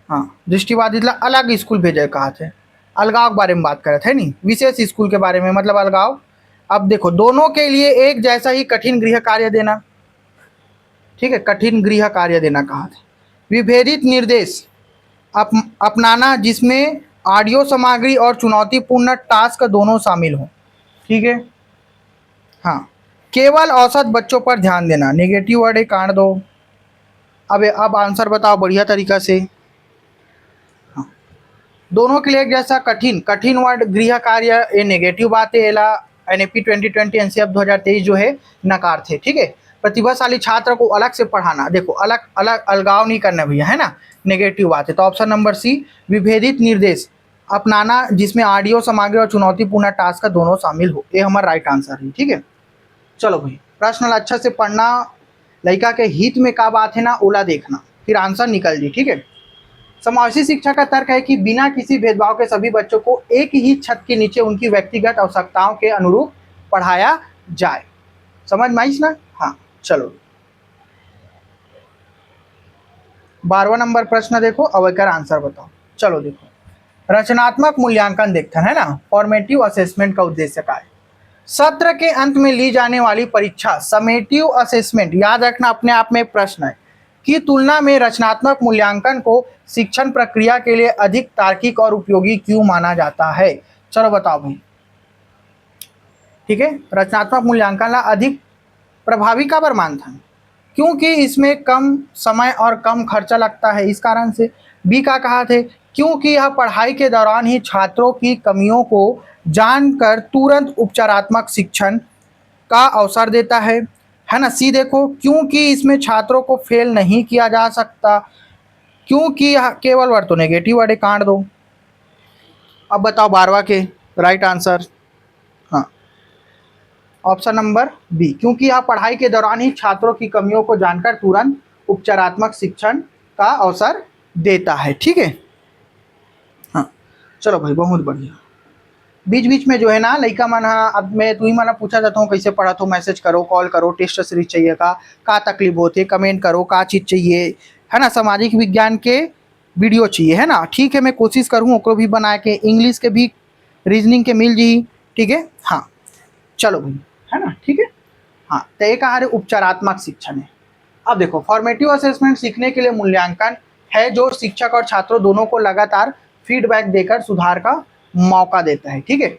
[SPEAKER 1] हाँ, दृष्टिबाधित ला अलग स्कूल भेजे कहा थे, अलगाव के बारे में बात करे थे नहीं, विशेष स्कूल के बारे में मतलब अलगाव। अब देखो दोनों के लिए एक जैसा ही कठिन गृह कार्य देना, ठीक है, कठिन गृह कार्य देना कहा था। विभेदित निर्देश अपनाना जिसमें ऑडियो सामग्री और चुनौतीपूर्ण टास्क दोनों शामिल हों, ठीक है। हाँ, केवल औसत बच्चों पर ध्यान देना, नेगेटिव वर्ड काट दो। अब आंसर बताओ बढ़िया तरीका से। हाँ, दोनों के लिए एक जैसा कठिन कठिन वर्ड गृह कार्य, ये नेगेटिव बात है। एला एनएपी 2020 एनसीएफ 2023 जो है नकार थे, ठीक है। प्रतिभाशाली छात्र को अलग से पढ़ाना, देखो अलग अलग अलगाव नहीं करना भैया, है ना, नेगेटिव बात है। तो ऑप्शन नंबर सी, विभेदित निर्देश अपनाना जिसमें ऑडियो सामग्री और चुनौतीपूर्ण टास्क का दोनों शामिल हो, ये हमारा राइट आंसर है, ठीक है। चलो भाई प्रश्न अच्छा से पढ़ना, लड़का के हित में का बात है ना, ओला देखना, फिर आंसर निकल जी, ठीक है। समावेशी शिक्षा का तर्क है कि बिना किसी भेदभाव के सभी बच्चों को एक ही छत के नीचे उनकी व्यक्तिगत आवश्यकताओं के अनुरूप पढ़ाया जाए। समझ में आई ना? हाँ चलो 12वां नंबर प्रश्न देखो, अवकर आंसर बताओ। चलो देखो, रचनात्मक मूल्यांकन देखते हैं ना, फॉर्मेटिव असेसमेंट का उद्देश्य क्या है। सत्र के अंत में ली जाने वाली परीक्षा समेटिव असेसमेंट, याद रखना अपने आप में एक प्रश्न है, की तुलना में रचनात्मक मूल्यांकन को शिक्षण प्रक्रिया के लिए अधिक तार्किक और उपयोगी क्यों माना जाता है? चलो बताओ भाई, ठीक है। रचनात्मक मूल्यांकन ला अधिक प्रभावी का बार मानता है, क्योंकि इसमें कम समय और कम खर्चा लगता है, इस कारण से। बी का कहा थे, क्योंकि यह पढ़ाई के दौरान ही छात्रों की कमियों को जानकर तुरंत उपचारात्मक शिक्षण का अवसर देता है ना। सी देखो, क्योंकि इसमें छात्रों को फेल नहीं किया जा सकता, क्योंकि यह केवल वर्ड, तो नेगेटिव वर्ड काट दो। अब बताओ 12वां के राइट आंसर। हाँ, ऑप्शन नंबर बी, क्योंकि यह पढ़ाई के दौरान ही छात्रों की कमियों को जानकर तुरंत उपचारात्मक शिक्षण का अवसर देता है, ठीक है। हाँ चलो भाई बहुत बढ़िया। बीच बीच में जो है ना लड़का मन, अब मैं तू ही मना पूछा जाता हूँ कैसे पढ़ा, तो मैसेज करो, कॉल करो, टेस्ट सीरीज चाहिए का तकलीफ होती है, कमेंट करो का चीज़ चाहिए, है ना। सामाजिक विज्ञान के वीडियो चाहिए, है ना, ठीक है। मैं कोशिश करूँ ओकरो भी बना के, इंग्लिश के भी, रीजनिंग के मिल जी, ठीक है। हाँ चलो भाई, है ना, ठीक है। हाँ तो एक आहार उपचारात्मक शिक्षण है। अब देखो, फॉर्मेटिव असेसमेंट सीखने के लिए मूल्यांकन है जो शिक्षक और छात्रों दोनों को लगातार फीडबैक देकर सुधार का मौका देता है, ठीक है।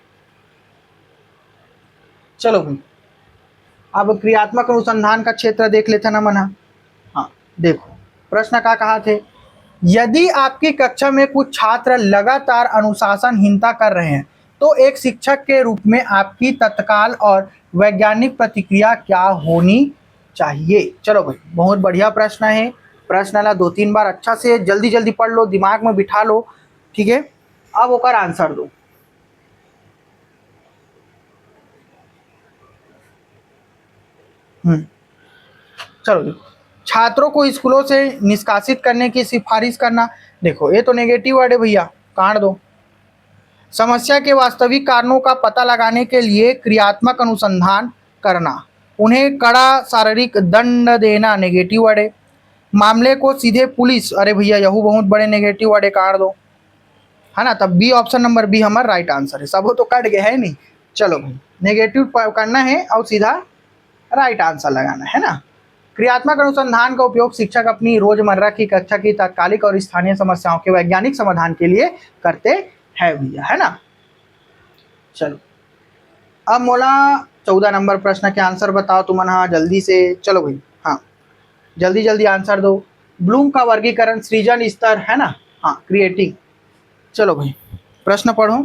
[SPEAKER 1] चलो भाई, अब क्रियात्मक अनुसंधान का क्षेत्र देख लेते ना मना। हाँ देखो, प्रश्न का कहा थे, यदि आपकी कक्षा में कुछ छात्र लगातार अनुशासनहीनता कर रहे हैं तो एक शिक्षक के रूप में आपकी तत्काल और वैज्ञानिक प्रतिक्रिया क्या होनी चाहिए? चलो भाई बहुत बढ़िया प्रश्न है, प्रश्न ला 2-3 बार अच्छा से जल्दी जल्दी पढ़ लो, दिमाग में बिठा लो, ठीक है। अब ओकर आंसर दो। चलो देखो, छात्रों को स्कूलों से निष्कासित करने की सिफारिश करना, देखो ये तो नेगेटिव वर्ड है भैया, काट दो। समस्या के वास्तविक कारणों का पता लगाने के लिए क्रियात्मक अनुसंधान करना, उन्हें कड़ा शारीरिक दंड देना, नेगेटिव वर्ड है। मामले को सीधे पुलिस, अरे भैया यहू बहुत बड़े नेगेटिव वर्ड है, काट दो, है ना। तब बी, ऑप्शन नंबर बी हमारा राइट आंसर है, सब तो कट गया है नहीं। चलो भाई, नेगेटिव करना है और सीधा राइट आंसर लगाना है ना, क्रियात्मक अनुसंधान का उपयोग शिक्षक अपनी रोजमर्रा की कक्षा की तात्कालिक और स्थानीय समस्याओं के वैज्ञानिक समाधान के लिए करते हैं भैया, है ना। चलो अब मोला 14 नंबर प्रश्न के आंसर बताओ तुम। हाँ जल्दी से चलो भाई, हाँ जल्दी जल्दी आंसर दो। ब्लूम का वर्गीकरण सृजन स्तर, है ना, हाँ क्रिएटिंग। चलो भाई प्रश्न पढ़ो।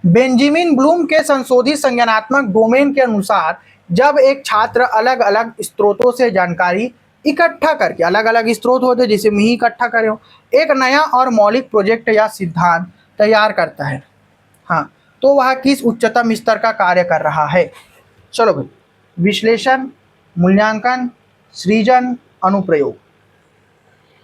[SPEAKER 1] बेंजामिन ब्लूम के संशोधित संज्ञानात्मक डोमेन के अनुसार जब एक छात्र अलग अलग स्रोतों से जानकारी इकट्ठा करके, अलग अलग स्रोत होते जिसे मैं ही इकट्ठा करे हो, एक नया और मौलिक प्रोजेक्ट या सिद्धांत तैयार करता है, हाँ, तो वह किस उच्चतम स्तर का कार्य कर रहा है। चलो भाई, विश्लेषण, मूल्यांकन, सृजन, अनुप्रयोग।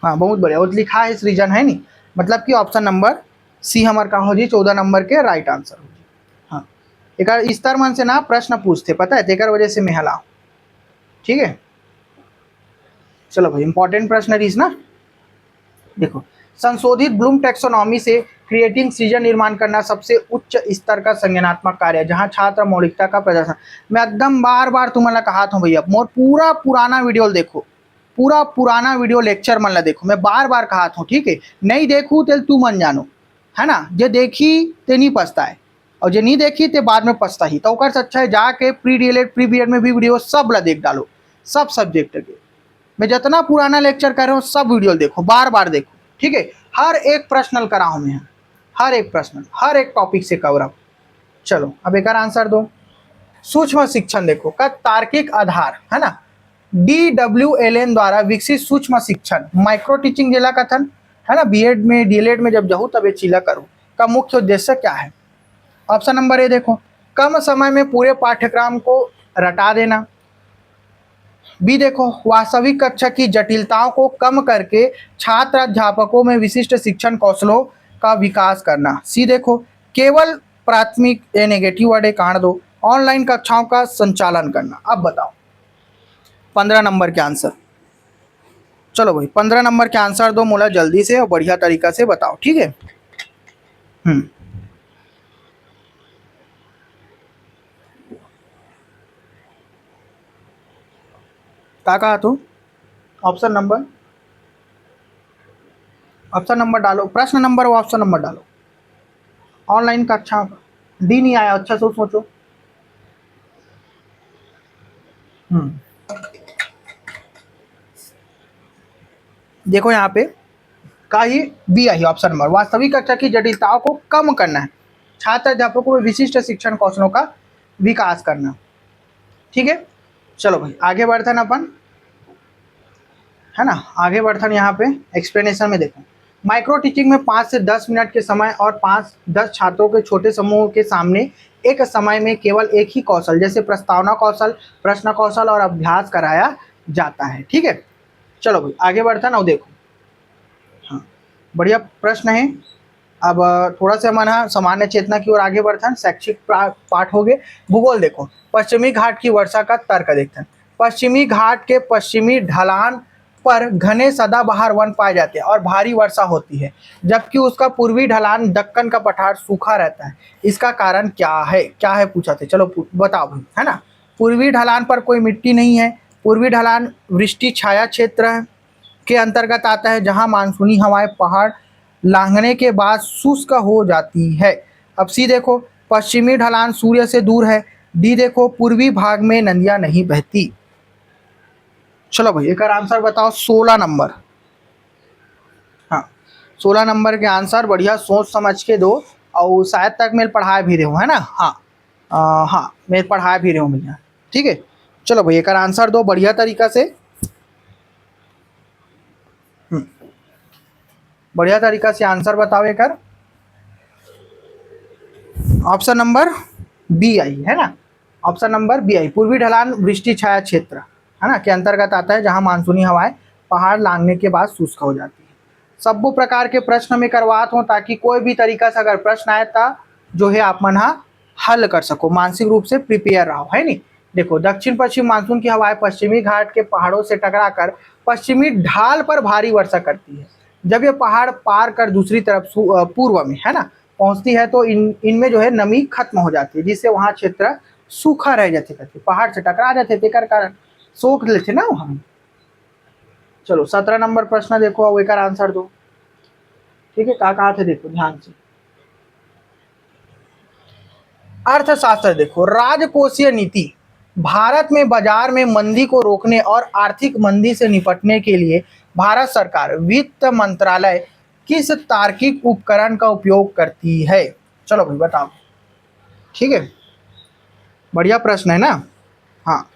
[SPEAKER 1] हाँ बहुत बढ़िया, वो लिखा है सृजन, है नहीं, मतलब कि ऑप्शन नंबर सी हमार का हो जी 14 नंबर के राइट आंसर हो जी। हाँ एक स्तर मन से ना प्रश्न पूछते, पता है, तेकर वजह से मैं हला, ठीक है। चलो भाई इंपॉर्टेंट प्रश्न रहीस ना। देखो, संशोधित ब्लूम टैक्सोनॉमी से क्रिएटिंग सृजन निर्माण करना सबसे उच्च स्तर का संज्ञानात्मक कार्य है जहां छात्र मौलिकता का प्रदर्शन। मैं एकदम बार बार तुम्हारा कहा था भैया, मोर पूरा पुराना वीडियो देखो, पूरा पुराना वीडियो लेक्चर मन ला देखो, मैं बार बार कहा था, ठीक है। नहीं देखू तो तू मन जानो, है ना, जे देखी ते नहीं पछताए और जे नहीं देखी ते बाद में पछता ही, तो ओकर से अच्छा है जाके प्री डीएलएड प्री बीएड में भी वीडियो सब ला देख डालो, सब सब्जेक्ट के। मैं जितना पुराना लेक्चर कर रहा हूँ सब वीडियो देखो, बार बार देखो, ठीक है। हर एक प्रश्नल करा हूँ मैं, हर एक प्रश्न, हर एक टॉपिक से कवर अप। चलो अब एक आंसर दो। सूक्ष्म शिक्षण देखो का तार्किक आधार, है ना, DWLN द्वारा विकसित सूक्ष्म शिक्षण माइक्रो टीचिंग जिला कथन, है ना, बीएड में डीएलएड में जब जाऊँ तब ये चीला करूँ का मुख्य उद्देश्य क्या है। ऑप्शन नंबर ए देखो, कम समय में पूरे पाठ्यक्रम को रटा देना। बी देखो, वास्तविक कक्षा की जटिलताओं को कम करके छात्र अध्यापकों में विशिष्ट शिक्षण कौशलों का विकास करना। सी देखो, केवल प्राथमिक ए नेगेटिव वर्ड है काट दो, ऑनलाइन कक्षाओं का संचालन करना। अब बताओ 15 नंबर के आंसर। चलो भाई 15 नंबर के आंसर दो मोला जल्दी से और बढ़िया तरीका से बताओ, ठीक है। क्या कहा तू, ऑप्शन नंबर डालो, प्रश्न नंबर और ऑप्शन नंबर डालो। ऑनलाइन कक्षा डी नहीं आया, अच्छा से सोचो। देखो यहाँ पे का ही बी आई ऑप्शन नंबर, वास्तविक कक्षा की जटिलताओं को कम करना है, छात्र अध्यापकों में विशिष्ट शिक्षण कौशलों का विकास करना, ठीक है। चलो भाई आगे बढ़ते हैं अपन, है ना, आगे बढ़ते हैं यहाँ पे एक्सप्लेनेशन में। देखो, माइक्रो टीचिंग में 5 से 10 मिनट के समय और 5-10 छात्रों के छोटे समूह के सामने एक समय में केवल एक ही कौशल जैसे प्रस्तावना कौशल, प्रश्न कौशल और अभ्यास कराया जाता है, ठीक है। चलो भाई आगे बढ़ते हैं ना, देखो हाँ बढ़िया प्रश्न है। अब थोड़ा सा मन सामान्य चेतना की ओर आगे बढ़ते हैं, शैक्षिक पाठ हो गए। भूगोल देखो, पश्चिमी घाट की वर्षा का तर्क देखते हैं। पश्चिमी घाट के पश्चिमी ढलान पर घने सदाबहार वन पाए जाते हैं और भारी वर्षा होती है, जबकि उसका पूर्वी ढलान दक्कन का पठार सूखा रहता है। इसका कारण क्या है, क्या है पूछा थे, चलो बताओ भाई, है ना। पूर्वी ढलान पर कोई मिट्टी नहीं है, पूर्वी ढलान वृष्टि छाया क्षेत्र के अंतर्गत आता है जहां मानसूनी हवाएं पहाड़ लांघने के बाद शुष्क हो जाती है। अब सी देखो, पश्चिमी ढलान सूर्य से दूर है। डी देखो, पूर्वी भाग में नदियां नहीं बहती। चलो भाई एक आंसर बताओ 16 नंबर। हाँ 16 नंबर के आंसर बढ़िया सोच समझ के दो, और शायद तक मैं पढ़ा भी रहे हूँ, है ना। हाँ हाँ मैं पढ़ा भी रहे हूँ भैया, ठीक है। चलो भाई एक आंसर दो बढ़िया तरीका से, बढ़िया तरीका से आंसर बताओ एक। ऑप्शन नंबर बी आई, है ना, ऑप्शन नंबर बी आई, पूर्वी ढलान वृष्टि छाया क्षेत्र, है ना, के अंतर्गत आता है जहां मानसूनी हवाएं पहाड़ लांघने के बाद शुष्क हो जाती है। सब प्रकार के प्रश्न में करवाता हूँ ताकि कोई भी तरीका से अगर प्रश्न आए तो जो है आप मन हल कर सको, मानसिक रूप से प्रिपेयर रहो, है नहीं। देखो, दक्षिण पश्चिम मानसून की हवाएं पश्चिमी घाट के पहाड़ों से टकराकर पश्चिमी ढाल पर भारी वर्षा करती है। जब ये पहाड़ पार कर दूसरी तरफ पूर्व में, है ना, पहुंचती है तो इनमें जो है नमी खत्म हो जाती है, जिससे वहाँ क्षेत्र सूखा रह जाते करके, पहाड़ से टकरा जाते, तेकर कारण सोख लेते ना हम, चलो 17 नंबर प्रश्न देखो, अब एक आंसर दो। ठीक है, कहाँ थे देखो ध्यान से। अर्थशास्त्र देखो, राजकोषीय नीति भारत में बाजार में मंदी को रोकने और आर्थिक मंदी से निपटने के लिए भारत सरकार वित्त मंत्रालय किस तार्किक उपकरण का उपयोग करती है? चलो भाई बताओ। ठीक है, बढ़िया प्रश्न है ना। हाँ,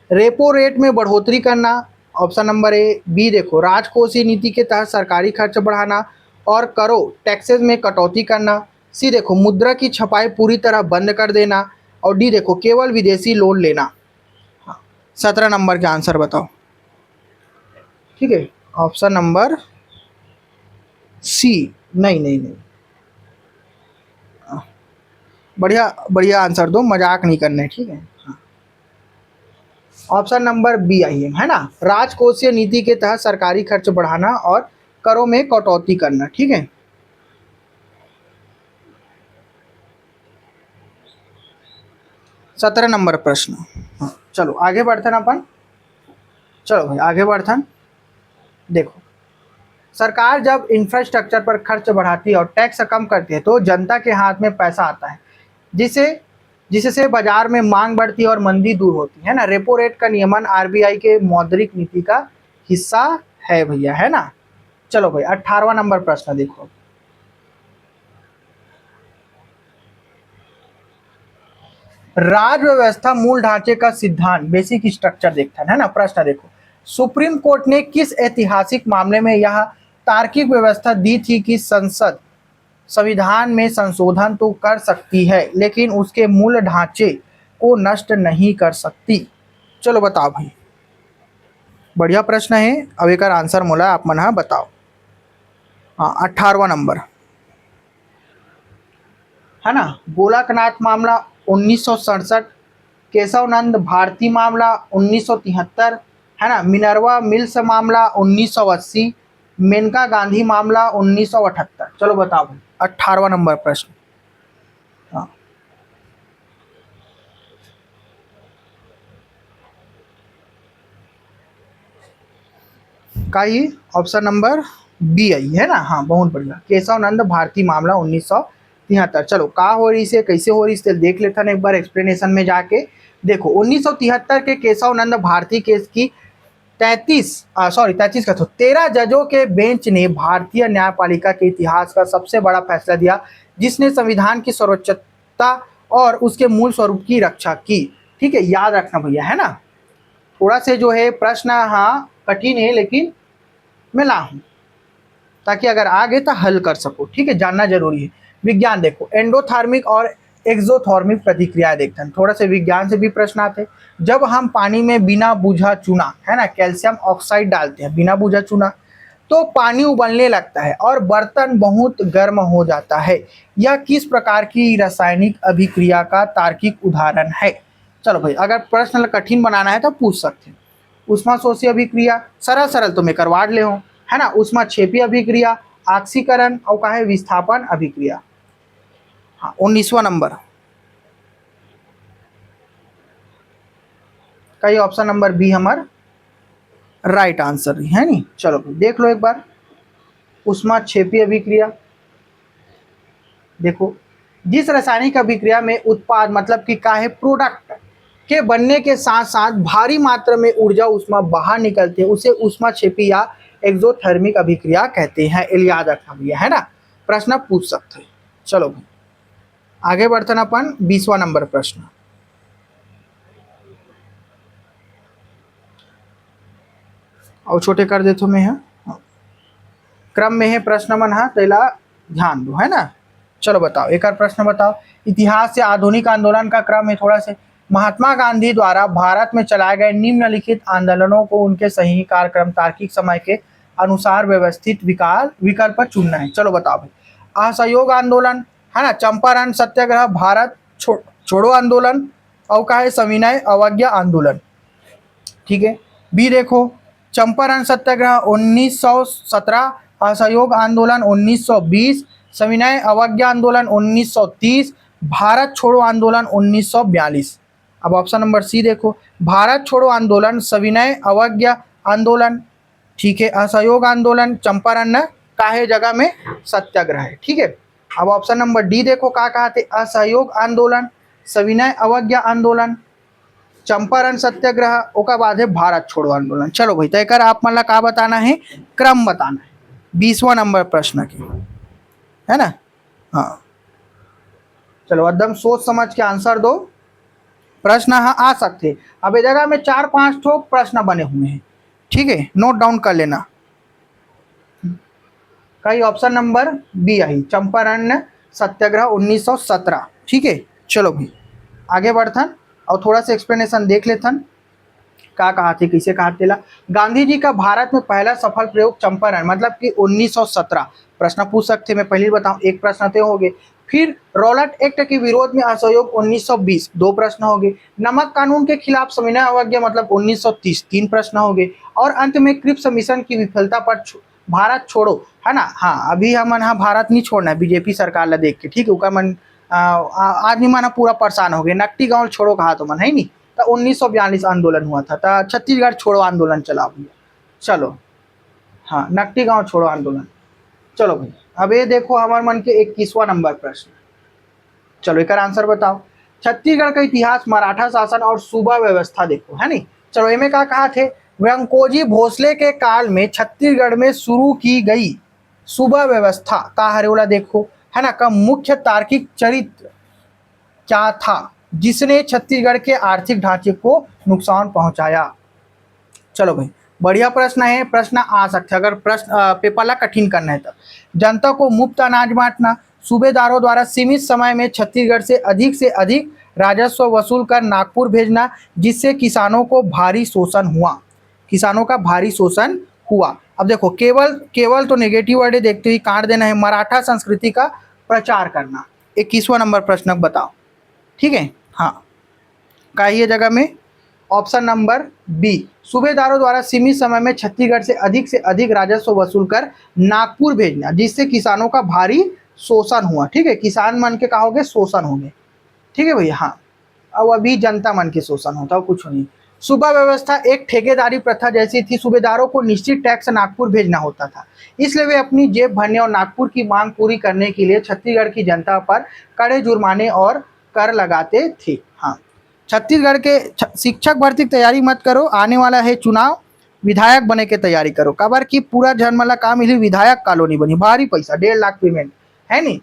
[SPEAKER 1] रेपो रेट में बढ़ोतरी करना, ऑप्शन नंबर ए। बी देखो, राजकोषीय नीति के तहत सरकारी खर्च बढ़ाना और करो टैक्सेस में कटौती करना। सी देखो, मुद्रा की छपाई पूरी तरह बंद कर देना। और डी देखो, केवल विदेशी लोन लेना। हाँ, 17 नंबर का आंसर बताओ। ठीक है, ऑप्शन नंबर सी। नहीं नहीं नहीं, बढ़िया बढ़िया आंसर दो, मजाक नहीं करने। ठीक है, ऑप्शन नंबर बी आइए, है ना, राजकोषीय नीति के तहत सरकारी खर्च बढ़ाना और करों में कटौती करना। ठीक है, 17 नंबर प्रश्न। हाँ, चलो आगे बढ़ते हैं अपन। चलो भाई आगे बढ़ते हैं। देखो, सरकार जब इंफ्रास्ट्रक्चर पर खर्च बढ़ाती है और टैक्स कम करती है तो जनता के हाथ में पैसा आता है, जिसे जिससे बाजार में मांग बढ़ती है और मंदी दूर होती है ना। रेपो रेट का नियमन आरबीआई के मौद्रिक नीति का हिस्सा है भैया, है ना। चलो भाई 18वां नंबर प्रश्न देखो। राज व्यवस्था मूल ढांचे का सिद्धांत, बेसिक स्ट्रक्चर देखता है ना। प्रश्न देखो, सुप्रीम कोर्ट ने किस ऐतिहासिक मामले में यह तार्किक व्यवस्था दी थी कि संसद संविधान में संशोधन तो कर सकती है लेकिन उसके मूल ढांचे को नष्ट नहीं कर सकती? चलो बताओ भाई, बढ़िया प्रश्न है। अब एक आंसर मोला आप मन बताओ। हाँ, 18वां नंबर, है ना। गोलकनाथ मामला 1967, केशवनंद भारती मामला 1973, है ना। मिनर्वा मिल्स मामला 1980, मेनका गांधी मामला 1978। चलो बताओ भाई, 18वां नंबर प्रश्न। हाँ, का ही ऑप्शन नंबर बी आई है ना। हाँ, बहुत बढ़िया, केशवनंद भारती मामला 1973। चलो का हो रही से, कैसे हो रही से देख लेते हैं एक बार एक्सप्लेनेशन में जाके। देखो, 1973 के केशवनंद भारती केस की 33 का तो 13 जजों के बेंच ने भारतीय न्यायपालिका के इतिहास का सबसे बड़ा फैसला दिया, जिसने संविधान की सर्वोच्चता और उसके मूल स्वरूप की रक्षा की। ठीक है, याद रखना भैया, है ना। थोड़ा से जो है प्रश्न, हाँ कठिन है लेकिन मैं ला हूँ ताकि अगर आगे तो हल कर सको। ठीक है, जानना जरूरी है। विज्ञान देखो, एंडोथर्मिक और एक्सोथर्मिक प्रतिक्रियाएं देखते हैं। थोड़ा से विज्ञान से भी प्रश्न आते हैं। जब हम पानी में बिना बुझा चूना, है ना, कैल्शियम ऑक्साइड डालते हैं, बिना बुझा चूना, तो पानी उबलने लगता है और बर्तन बहुत गर्म हो जाता है। यह किस प्रकार की रासायनिक अभिक्रिया का तार्किक उदाहरण है? चलो भाई, अगर प्रश्न कठिन बनाना है तो पूछ सकते हैं। उष्माशोषी अभिक्रिया, सरल सरल तो मैं करवा ले हूँ, है ना। उष्माक्षेपी अभिक्रिया, ऑक्सीकरण और का है विस्थापन अभिक्रिया। हाँ, 19वां नंबर का ये ऑप्शन नंबर बी हमार राइट आंसर है नी। चलो देख लो एक बार, उष्माक्षेपी अभिक्रिया। देखो, जिस रासायनिक अभिक्रिया में उत्पाद मतलब कि का है प्रोडक्ट के बनने के साथ साथ भारी मात्रा में ऊर्जा उष्मा बाहर निकलती है, उसे उष्माक्षेपी या एक्सोथर्मिक अभिक्रिया कहते हैं। याद रखना भैया, है ना, प्रश्न पूछ सकते हैं। चलो भाई आगे बढ़ते हैं अपन 20वां नंबर प्रश्न। और छोटे कर देते मैं है, क्रम में है प्रश्न मन है, पहला ध्यान दो, है ना। चलो बताओ, एक और प्रश्न बताओ। इतिहास से आधुनिक आंदोलन का क्रम है थोड़ा से। महात्मा गांधी द्वारा भारत में चलाए गए निम्नलिखित आंदोलनों को उनके सही कार्यक्रम तार्किक समय के अनुसार व्यवस्थित विकल्प चुनना है। चलो बताओ भाई, असहयोग आंदोलन, है ना, चंपारण सत्याग्रह, भारत छोड़ो आंदोलन और का है सविनय अवज्ञा आंदोलन। ठीक है, बी देखो, चंपारण सत्याग्रह 1917, असहयोग आंदोलन 1920, सविनय अवज्ञा आंदोलन 1930, भारत छोड़ो आंदोलन 1942। अब ऑप्शन नंबर सी देखो, भारत छोड़ो आंदोलन, सविनय अवज्ञा आंदोलन, ठीक है। असहयोग आंदोलन चंपारण काहे जगह में सत्याग्रह है। ठीक है। अब ऑप्शन नंबर डी देखो का कहा थे, असहयोग आंदोलन, सविनय अवज्ञा आंदोलन, चंपारण सत्याग्रह, ओकर बाद है भारत छोड़ो आंदोलन। चलो भाई, तो एक आप मतलब का बताना है, क्रम बताना है 20वां नंबर प्रश्न के, है ना। हाँ चलो एकदम सोच समझ के आंसर दो, प्रश्न हाँ आ सकते। अब इस जगह में 4-5 ठो प्रश्न बने हुए हैं, ठीक है, नोट डाउन कर लेना। कई option number B I, Champaran Satyagraha 1917। ठीक है। चलो भाई आगे बढ़थन और थोड़ा सा एक्सप्लेनेशन देख लेथन का कहा थे, किसे कहा थे। गांधी जी का भारत में पहला सफल प्रयोग चंपारण मतलब कि 1917। प्रश्न पूछ सकते, मैं पहले बताऊं, एक प्रश्न तो हो गए। फिर रॉलेट एक्ट के विरोध में असहयोग 1920, दो प्रश्न हो गए। नमक कानून के खिलाफ सविनय अवज्ञा मतलब 1930, तीन प्रश्न हो गए। और अंत में क्रिप्स मिशन की विफलता पर भारत छोड़ो, है ना। हाँ अभी हम हाँ भारत नहीं छोड़ना है बीजेपी सरकार ला देख के, ठीक है। उका मन आदमी माना पूरा परेशान हो गए, नकटी गाँव छोड़ो कहा तो मन है नहीं। तो 1942 आंदोलन हुआ था, तो छत्तीसगढ़ छोड़ो आंदोलन चला भैया। चलो हाँ, नकटी गांव छोड़ो आंदोलन। चलो भाई अब ये देखो हमारे मन के 21वां नंबर प्रश्न। चलो एक आंसर बताओ। छत्तीसगढ़ का इतिहास, मराठा शासन और सूबा व्यवस्था देखो, है नहीं। चलो इनमें क्या कहा थे, वेंकोजी भोसले के काल में छत्तीसगढ़ में शुरू की गई सूबा व्यवस्था का हरेवला देखो, है ना, का मुख्य तार्किक चरित्र क्या था जिसने छत्तीसगढ़ के आर्थिक ढांचे को नुकसान पहुंचाया। चलो भाई बढ़िया प्रश्न है, प्रश्न आ सकते अगर प्रश्न पेपर ला कठिन करना है तो। जनता को मुफ्त अनाज बांटना, सूबेदारों द्वारा सीमित समय में छत्तीसगढ़ से अधिक राजस्व वसूल कर नागपुर भेजना जिससे किसानों को भारी शोषण हुआ, किसानों का भारी शोषण हुआ। अब देखो केवल केवल तो नेगेटिव वर्ड देखते हुए काट देना है, मराठा संस्कृति का प्रचार करना। 21वां नंबर प्रश्न बताओ, ठीक है। हाँ का ये जगह में ऑप्शन नंबर बी, सूबेदारों द्वारा सीमित समय में छत्तीसगढ़ से अधिक राजस्व वसूल कर नागपुर भेजना जिससे किसानों का भारी शोषण हुआ। ठीक है, किसान मन के कहोगे शोषण होंगे, ठीक है भैया। हाँ अब अभी जनता मन के शोषण होता है कुछ नहीं। सूबा व्यवस्था एक ठेकेदारी प्रथा जैसी थी, सूबेदारों को निश्चित टैक्स नागपुर भेजना होता था, इसलिए वे अपनी जेब भरने और नागपुर की मांग पूरी करने के लिए छत्तीसगढ़ की जनता पर कड़े जुर्माने और कर लगाते थे। हाँ छत्तीसगढ़ के शिक्षक भर्ती की तैयारी मत करो, आने वाला है चुनाव, विधायक बने के तैयारी करो। कबर की पूरा जनमला काम मिली, विधायक कॉलोनी बनी, भारी पैसा 1.5 लाख पेमेंट है नहीं।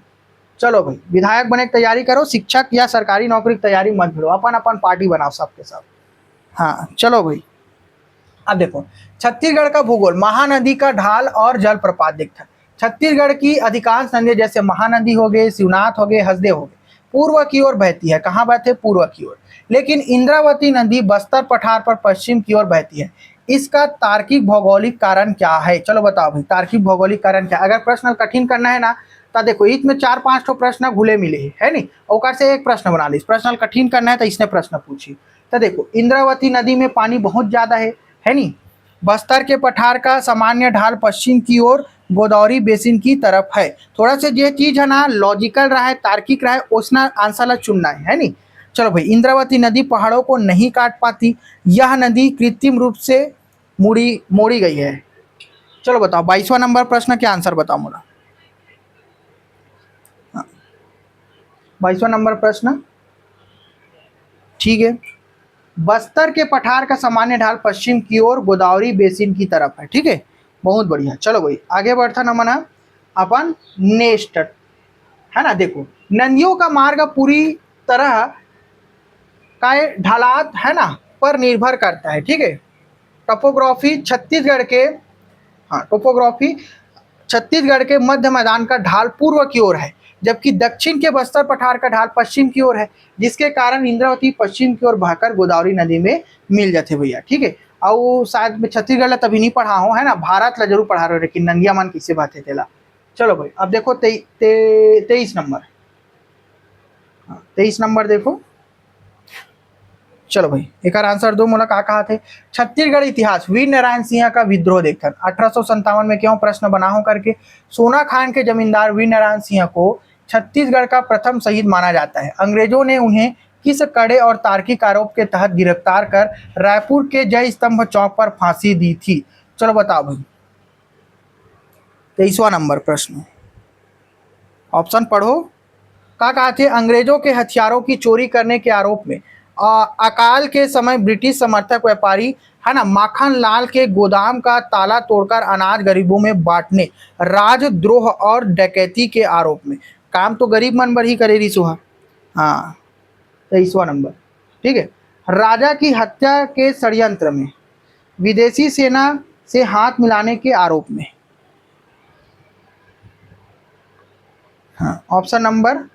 [SPEAKER 1] चलो भाई विधायक बने की तैयारी करो, शिक्षक या सरकारी नौकरी की तैयारी मत भिड़ो, अपन अपन पार्टी बनाओ सबके सब। हाँ चलो भाई अब देखो छत्तीसगढ़ का भूगोल, महानदी का ढाल और जलप्रपात देखता। छत्तीसगढ़ की अधिकांश नदियां जैसे महानदी हो गए, शिवनाथ हो गए, हसदेव हो गए, पूर्व की ओर बहती है। कहाँ बहते, पूर्व की ओर। लेकिन इंद्रावती नदी बस्तर पठार पर पश्चिम की ओर बहती है। इसका तार्किक भौगोलिक कारण क्या है, चलो बताओ भाई तार्किक भौगोलिक कारण क्या। अगर प्रश्न कठिन करना है ना तो देखो इसमें 4-5 ठो प्रश्न घुले मिले है नहीं, औकार से एक प्रश्न बना ली। प्रश्न कठिन करना है तो इसने प्रश्न पूछी। तो देखो इंद्रावती नदी में पानी बहुत ज्यादा है नहीं। बस्तर के पठार का सामान्य ढाल पश्चिम की ओर गोदावरी बेसिन की तरफ है। थोड़ा सा ये चीज है ना लॉजिकल रहा है, तार्किक रहा है, उसना आंसर ला चुनना है नहीं। चलो भाई इंद्रावती नदी पहाड़ों को नहीं काट पाती, यह नदी कृत्रिम रूप से मोड़ी गई है। चलो बताओ 22वां नंबर प्रश्न क्या आंसर बताओ मोला। 22वां नंबर प्रश्न, ठीक है। बस्तर के पठार का सामान्य ढाल पश्चिम की ओर गोदावरी बेसिन की तरफ है, ठीक है, बहुत बढ़िया। चलो भाई आगे बढ़ता न मना अपन नेक्स्ट, है ना। देखो नदियों का मार्ग पूरी तरह का ढलात है ना पर निर्भर करता है, ठीक है। टोपोग्राफी छत्तीसगढ़ के, हाँ टोपोग्राफी छत्तीसगढ़ के मध्य मैदान का ढाल पूर्व की ओर है, जबकि दक्षिण के बस्तर पठार का ढाल पश्चिम की ओर है, जिसके कारण इंद्रावती पश्चिम की ओर बहकर गोदावरी नदी में मिल जाते भैया, ठीक है। और शायद मैं छत्तीसगढ़ ला तभी नहीं पढ़ा हूँ, है ना, भारत ला जरूर पढ़ा रहे हो, लेकिन नंदिया मन किससे बात है तेला। चलो भाई अब देखो 23 नंबर, 23 नंबर देखो। चलो भाई एक आंसर दो मोला कहा थे। छत्तीसगढ़ इतिहास, वीर नारायण सिंह का विद्रोह देखकर 1857 में क्यों प्रश्न बना हो करके। सोना खान के जमींदार वीर नारायण सिंह को छत्तीसगढ़ का प्रथम शहीद माना जाता है। अंग्रेजों ने उन्हें किस कड़े और तार्किक आरोप के तहत गिरफ्तार कर रायपुर के जय स्तंभ चौक पर फांसी दी थी। चलो बताओ भाई। 23वां नंबर प्रश्न, ऑप्शन पढ़ो। का कहा थे अंग्रेजों के हथियारों की चोरी करने के आरोप में अकाल के समय ब्रिटिश समर्थक व्यापारी है ना माखन लाल के गोदाम का ताला तोड़कर अनाज गरीबों में बांटने, राजद्रोह और डकैती के आरोप में। काम तो गरीब मन पर ही करे रही सुहा। हाँ, 23वां नंबर। ठीक है। राजा की हत्या के षड्यंत्र में, विदेशी सेना से हाथ मिलाने के आरोप में। हाँ, ऑप्शन नंबर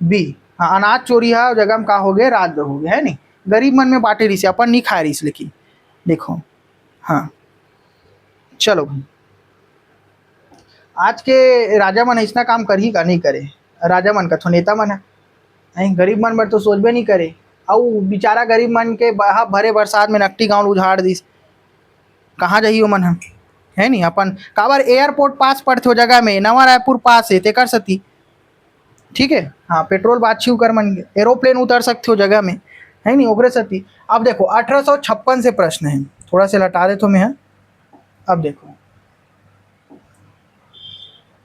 [SPEAKER 1] बी। हाँ, अनाज चोरी है और जगह में का हो गए राजद्रोह हो गया है नहीं, गरीब मन में बांटे रही से अपन नहीं खाए रही, लेकिन देखो। हाँ, चलो भाई। आज के राजा मन ऐसा काम कर ही का नहीं करे, राजा मन का तो नेता मन है नहीं, गरीब मन पर तो सोचबे नहीं करे। और बेचारा गरीब मन के भरे बरसात में नकटी गाँव उजाड़ दी, कहाँ जाही वो मन हम है नहीं। अपन काबर एयरपोर्ट पास पड़ते हो जगह में, नवा रायपुर पास है तेकर सती। ठीक है। हाँ, पेट्रोल बात कर मन एरोप्लेन उतर सकते हो जगह में है नहीं, ओकरे सती। अब देखो 1856 से प्रश्न है, थोड़ा से लटा दे तो मैं है। अब देखो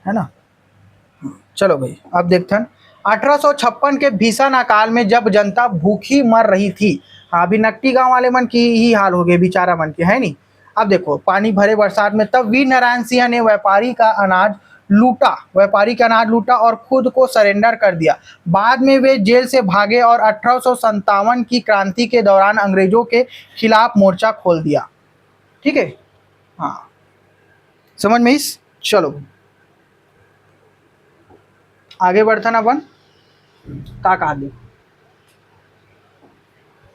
[SPEAKER 1] है ना। चलो भाई, अब देखते हैं 1856 के भीषण अकाल में जब जनता भूखी मर रही थी। हाँ, अभी नकटी गांव वाले मन की ही हाल हो गए बेचारा मन के है नहीं। अब देखो पानी भरे बरसात में तब वीर नारायण सिंह ने व्यापारी का अनाज लूटा और खुद को सरेंडर कर दिया। बाद में वे जेल से भागे और 1857 की क्रांति के दौरान अंग्रेजों के खिलाफ मोर्चा खोल दिया। ठीक है। हाँ, समझ में इस। चलो आगे बढ़थन अपन का कहा दे।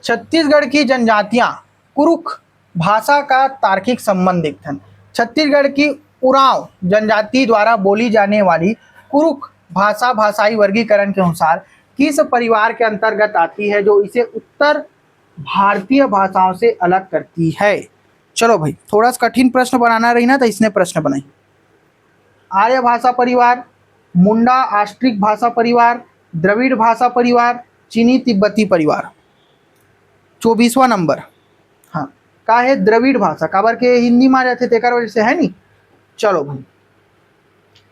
[SPEAKER 1] छत्तीसगढ़ की जनजातियां कुरुख भाषा का तार्किक संबंध देखथन। छत्तीसगढ़ की उरांव जनजाति द्वारा बोली जाने वाली कुरुख भाषा भाषाई वर्गीकरण के अनुसार किस परिवार के अंतर्गत आती है जो इसे उत्तर भारतीय भाषाओं से अलग करती है। चलो भाई, थोड़ा सा कठिन प्रश्न बनाना रही ना तो इसने प्रश्न बनाई। आर्य भाषा परिवार, मुंडा आस्ट्रिक भाषा परिवार, द्रविड़ भाषा परिवार, चीनी तिब्बती परिवार। 24वां नंबर। हाँ, का है द्रविड़ भाषा, काबर के हिंदी में आ जाते तेकर वजह से है नहीं। चलो भाई,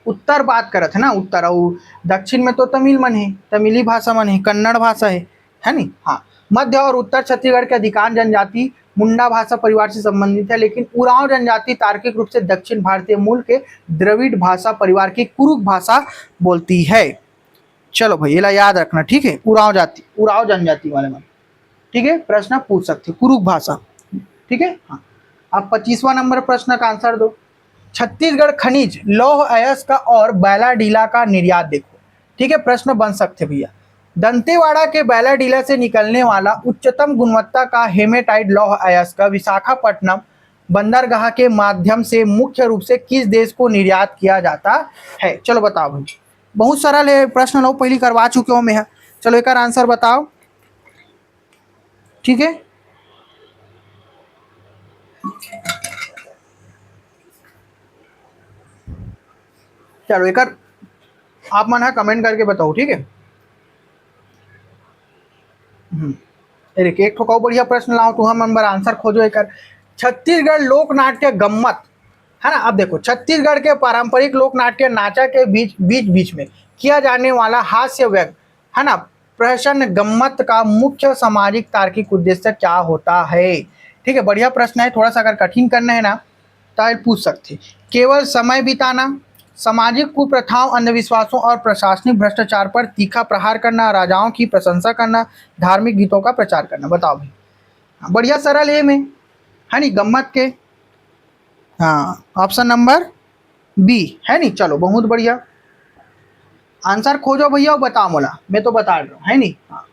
[SPEAKER 1] उत्तर बात करत है ना, उत्तर और दक्षिण में तो तमिल मन है, तमिली भाषा मन है, कन्नड़ भाषा है नहीं। हाँ, मध्य और उत्तर छत्तीसगढ़ के अधिकांश जनजाति मुंडा भाषा परिवार से संबंधित है, लेकिन उरांव जनजाति तार्किक रूप से दक्षिण भारतीय मूल के द्रविड़ भाषा परिवार की कुरुख भाषा बोलती है। चलो भाई, ये याद रखना। ठीक है, उरांव जनजाति वाले मन। ठीक है, प्रश्न पूछ सकते कुरुख भाषा। ठीक है। हाँ, अब 25वां नंबर प्रश्न का आंसर दो। छत्तीसगढ़ खनिज लौह अयस्क और बैलाडीला का निर्यात देखो। ठीक है, प्रश्न बन सकते भैया। दंतेवाड़ा के बैलाडीला से निकलने वाला उच्चतम गुणवत्ता का हेमेटाइट लौह अयस्क विशाखापट्टनम बंदरगाह के माध्यम से मुख्य रूप से किस देश को निर्यात किया जाता है। चलो बताओ भाई, बहुत सरल है प्रश्न, लो पहले करवा चुके हो मैं। चलो एक आंसर बताओ। ठीक है, चलो एक आप मन कमेंट करके बताओ। ठीक है। एक ठोकाओ बढ़िया प्रश्न लाओ, तुम नंबर आंसर खोजो एक। छत्तीसगढ़ लोक नाट्य गम्मत है ना। अब देखो, छत्तीसगढ़ के पारंपरिक लोक नाट्य नाचा के बीच में किया जाने वाला हास्य व्यंग है ना प्रहसन गम्मत का मुख्य सामाजिक तार्किक उद्देश्य क्या होता है। ठीक है, बढ़िया प्रश्न है। थोड़ा सा अगर कठिन करना है ना तो पूछ सकते। केवल समय बिताना, सामाजिक कुप्रथाओं अंधविश्वासों और प्रशासनिक भ्रष्टाचार पर तीखा प्रहार करना, राजाओं की प्रशंसा करना, धार्मिक गीतों का प्रचार करना। बताओ भाई, बढ़िया सरल है में है नहीं गम्मत के। हाँ, ऑप्शन नंबर बी है नहीं। चलो बहुत बढ़िया, आंसर खोजो भैया और बताओ मोला, मैं तो बता रहा हूँ है नहीं। हाँ,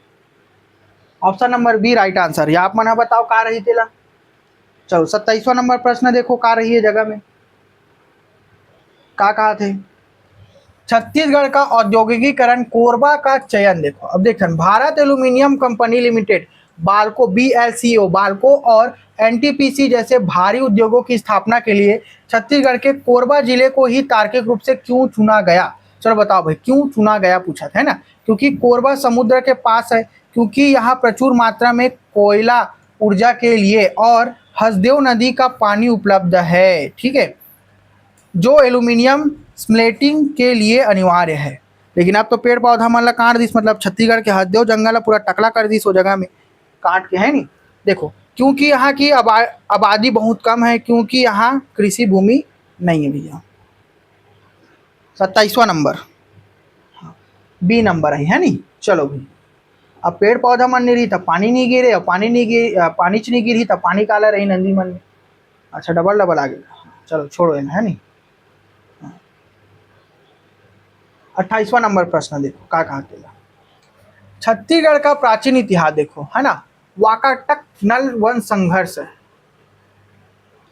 [SPEAKER 1] option number B right answer. या आप मना बताओ का रही तेला। चलो 27वां नंबर प्रश्न देखो का रही है जगह में। का कहा थे छत्तीसगढ़ का औद्योगिकीकरण कोरबा का चयन देखो। अब देखो, Bharat aluminium company limited Balco BLCO Balco और NTPC जैसे भारी उद्योगों की स्थापना के लिए छत्तीसगढ़ के कोरबा जिले को ही तार्किक रूप से क्यों चुना गया। चलो बताओ भाई, क्यों चुना गया पूछा था है ना। क्योंकि कोरबा समुद्र के पास है, क्योंकि यहाँ प्रचुर मात्रा में कोयला ऊर्जा के लिए और हसदेव नदी का पानी उपलब्ध है, ठीक है, जो एल्यूमिनियम स्मेल्टिंग के लिए अनिवार्य है। लेकिन अब तो पेड़ पौधा मन ला काट दिस, मतलब छत्तीसगढ़ के हसदेव जंगल ला पूरा टकला कर दिस वो जगह में काट के, है नी। देखो क्योंकि यहाँ की आबादी बहुत कम है, क्योंकि यहाँ कृषि भूमि नहीं है भैया। 27वां नंबर बी नंबर है नी। चलो भाई, अब पेड़ पौधा मन नहीं रही तब पानी नहीं गिरे, और पानी च नहीं गिरी तब पानी काला रही नदी मन में। अच्छा डबल डबल आ गया, चलो छोड़ो है नी। 28वां नंबर प्रश्न देखो का कहा था। छत्तीसगढ़ का प्राचीन इतिहास देखो, है ना। वाकाटक नल वन संघर्ष,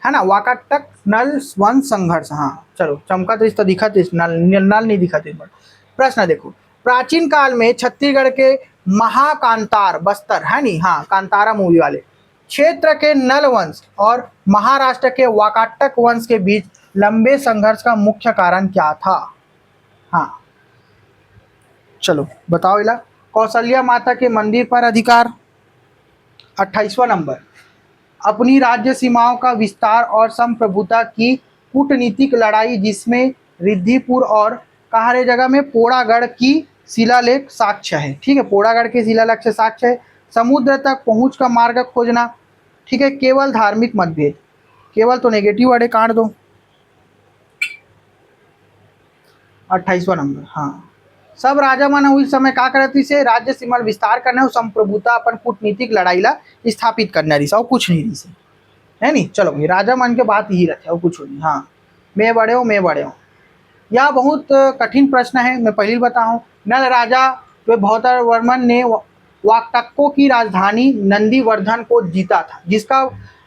[SPEAKER 1] है ना, वाकाटक नल वन संघर्ष। हाँ चलो, चमका तो इस तो दिखा थे, नल नल नहीं दिखा थे। प्रश्न देखो, प्राचीन काल में छत्तीसगढ़ के महाकांतार बस्तर, है नी, हाँ कांतारा मूवी वाले क्षेत्र के नल वंश और महाराष्ट्र के वाकाटक वंश के बीच लंबे संघर्ष का मुख्य कारण क्या था। हाँ चलो बताओ इला। कौशल्या माता के मंदिर पर अधिकार। 28वां नंबर, अपनी राज्य सीमाओं का विस्तार और संप्रभुता की कूटनीतिक लड़ाई, जिसमें रिद्धिपुर और कहारे जगह में पोड़ागढ़ की शिलालेख साक्ष्य है, ठीक है, पोड़ागढ़ के शिलालेख से साक्ष्य है। समुद्र तक पहुंच का मार्ग खोजना, ठीक है। केवल धार्मिक मतभेद, केवल तो नेगेटिव वर्ड काट दो। 28वां नंबर, हाँ सब राजा मन उस समय का करती से राज्य सीमा विस्तार करना, संप्रभुता अपन कूटनीतिक लड़ाई ला स्थापित करना रही, और कुछ नहीं रही से, है नी। चलो भाई, राजा मन के बात ही रखे और कुछ नहीं। हाँ मैं बड़े हो। यह बहुत कठिन प्रश्न है, मैं पहले बताऊँ। नल राजा भौतर वर्मन ने वाकटकों की राजधानी नंदीवर्धन को जीता था, जिसका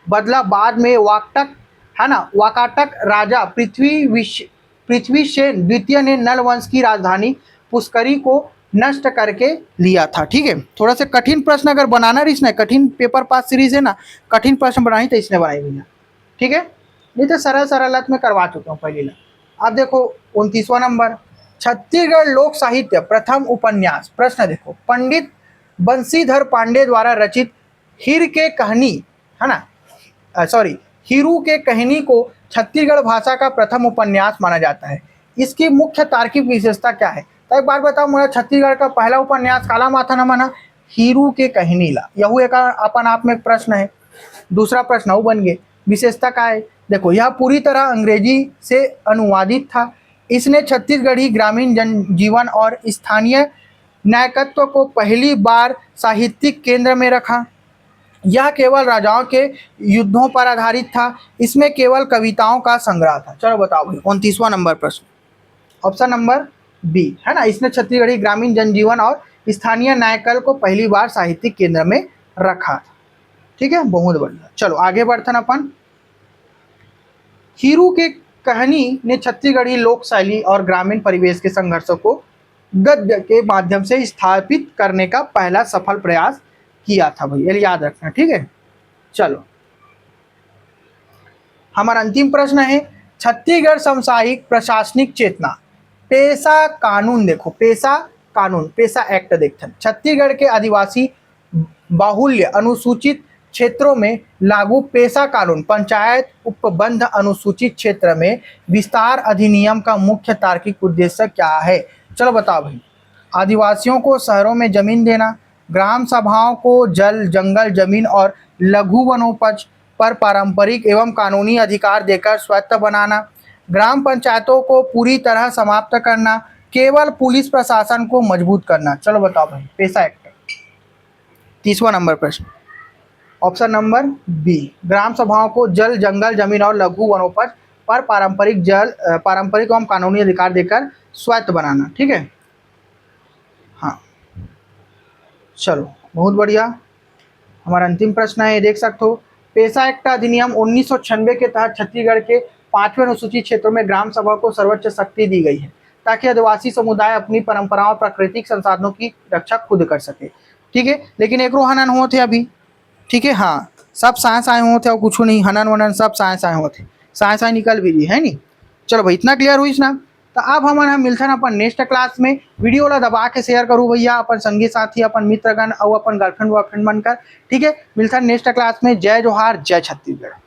[SPEAKER 1] बदला बाद में वाकटक, है ना, वाकाटक राजा पृथ्वीशेन द्वितीय ने नल वंश की राजधानी पुष्करी को नष्ट करके लिया था, ठीक है। थोड़ा सा कठिन प्रश्न अगर बनाना रही ना, कठिन पेपर पास सीरीज है ना, कठिन प्रश्न बनाई तो इसने बनाई भैया, ठीक है। नहीं तो सरल सरल में करवा चुका हूँ पहले ला। अब देखो 29वां नंबर, छत्तीसगढ़ लोक साहित्य प्रथम उपन्यास। प्रश्न देखो, पंडित बंशीधर पांडे द्वारा रचित हीर के कहानी, है ना, हीरू के कहानी को छत्तीसगढ़ भाषा का प्रथम उपन्यास माना जाता है। इसकी मुख्य तार्किक विशेषता क्या है। तो एक बार बताओ, मेरा छत्तीसगढ़ का पहला उपन्यास काला माथा न मना हीरू के कहानी ला, यहू एक अपन आप में प्रश्न है। दूसरा प्रश्न वो बन गए, विशेषता क्या है। देखो यह पूरी तरह अंग्रेजी से अनुवादित था। इसने छत्तीसगढ़ी ग्रामीण जनजीवन और स्थानीय न्यायकत्व को पहली बार साहित्यिक केंद्र में रखा। यह केवल राजाओं के युद्धों पर आधारित था, इसमें केवल कविताओं का संग्रह था। चलो बताओ भाई 29वां नंबर प्रश्न, ऑप्शन नंबर बी, है ना। इसने छत्तीसगढ़ी ग्रामीण जनजीवन और स्थानीय न्यायकल को पहली बार साहित्यिक केंद्र में रखा था, ठीक है, बहुत बढ़िया। चलो आगे बढ़ते अपन। हीरू के कहानी ने छत्तीसगढ़ी लोक शैली और ग्रामीण परिवेश के संघर्षों को गद्य के माध्यम से स्थापित करने का पहला सफल प्रयास किया था भाई, ये याद रखना, ठीक है। चलो हमारा अंतिम प्रश्न है, छत्तीसगढ़ समसामयिक प्रशासनिक चेतना पेशा कानून। देखो पेशा कानून, पेशा एक्ट देखते हैं। छत्तीसगढ़ के आदिवासी बाहुल्य अनुसूचित क्षेत्रों में लागू पेशा कानून पंचायत उपबंध अनुसूचित क्षेत्र में विस्तार अधिनियम का मुख्य तार्किक उद्देश्य क्या है। चलो बताओ भाई, आदिवासियों को शहरों में जमीन देना, ग्राम सभाओं को जल जंगल जमीन और लघु वनोपज पर पारंपरिक एवं कानूनी अधिकार देकर स्वायत्त बनाना, ग्राम पंचायतों को पूरी तरह समाप्त करना, केवल पुलिस प्रशासन को मजबूत करना। चलो बताओ भाई, पेशा एक्ट। 30वां नंबर प्रश्न, ऑप्शन नंबर बी, ग्राम सभाओं को जल जंगल जमीन और लघु वनोपज पर पारंपरिक एवं कानूनी अधिकार देकर स्वायत्त बनाना, ठीक है। हाँ चलो बहुत बढ़िया। हमारा अंतिम प्रश्न है, देख सकते हो, पेशा एक्ट अधिनियम 1996 के तहत छत्तीसगढ़ के 5वें अनुसूचित क्षेत्रों में ग्राम सभा को सर्वोच्च शक्ति दी गई है, ताकि आदिवासी समुदाय अपनी परंपराओं और प्राकृतिक संसाधनों की रक्षा खुद कर सके, ठीक है। लेकिन एक हनन होते अभी, ठीक है, हाँ सब साइंस आए होते और कुछ नहीं, हनन वनन सब साइंस आए होते, साइंस निकल भी रही है नी। चलो भाई इतना क्लियर हुई ना। तो अब हम मिलथन अपन नेक्स्ट क्लास में। वीडियो ला दबा के शेयर करूँ भैया अपन संगी साथी, अपन मित्रगण और अपन गर्लफ्रेंड वर्लफ्रेंड बनकर। ठीक है, मिलथन नेक्स्ट क्लास में। जय जोहार, जय छत्तीसगढ़।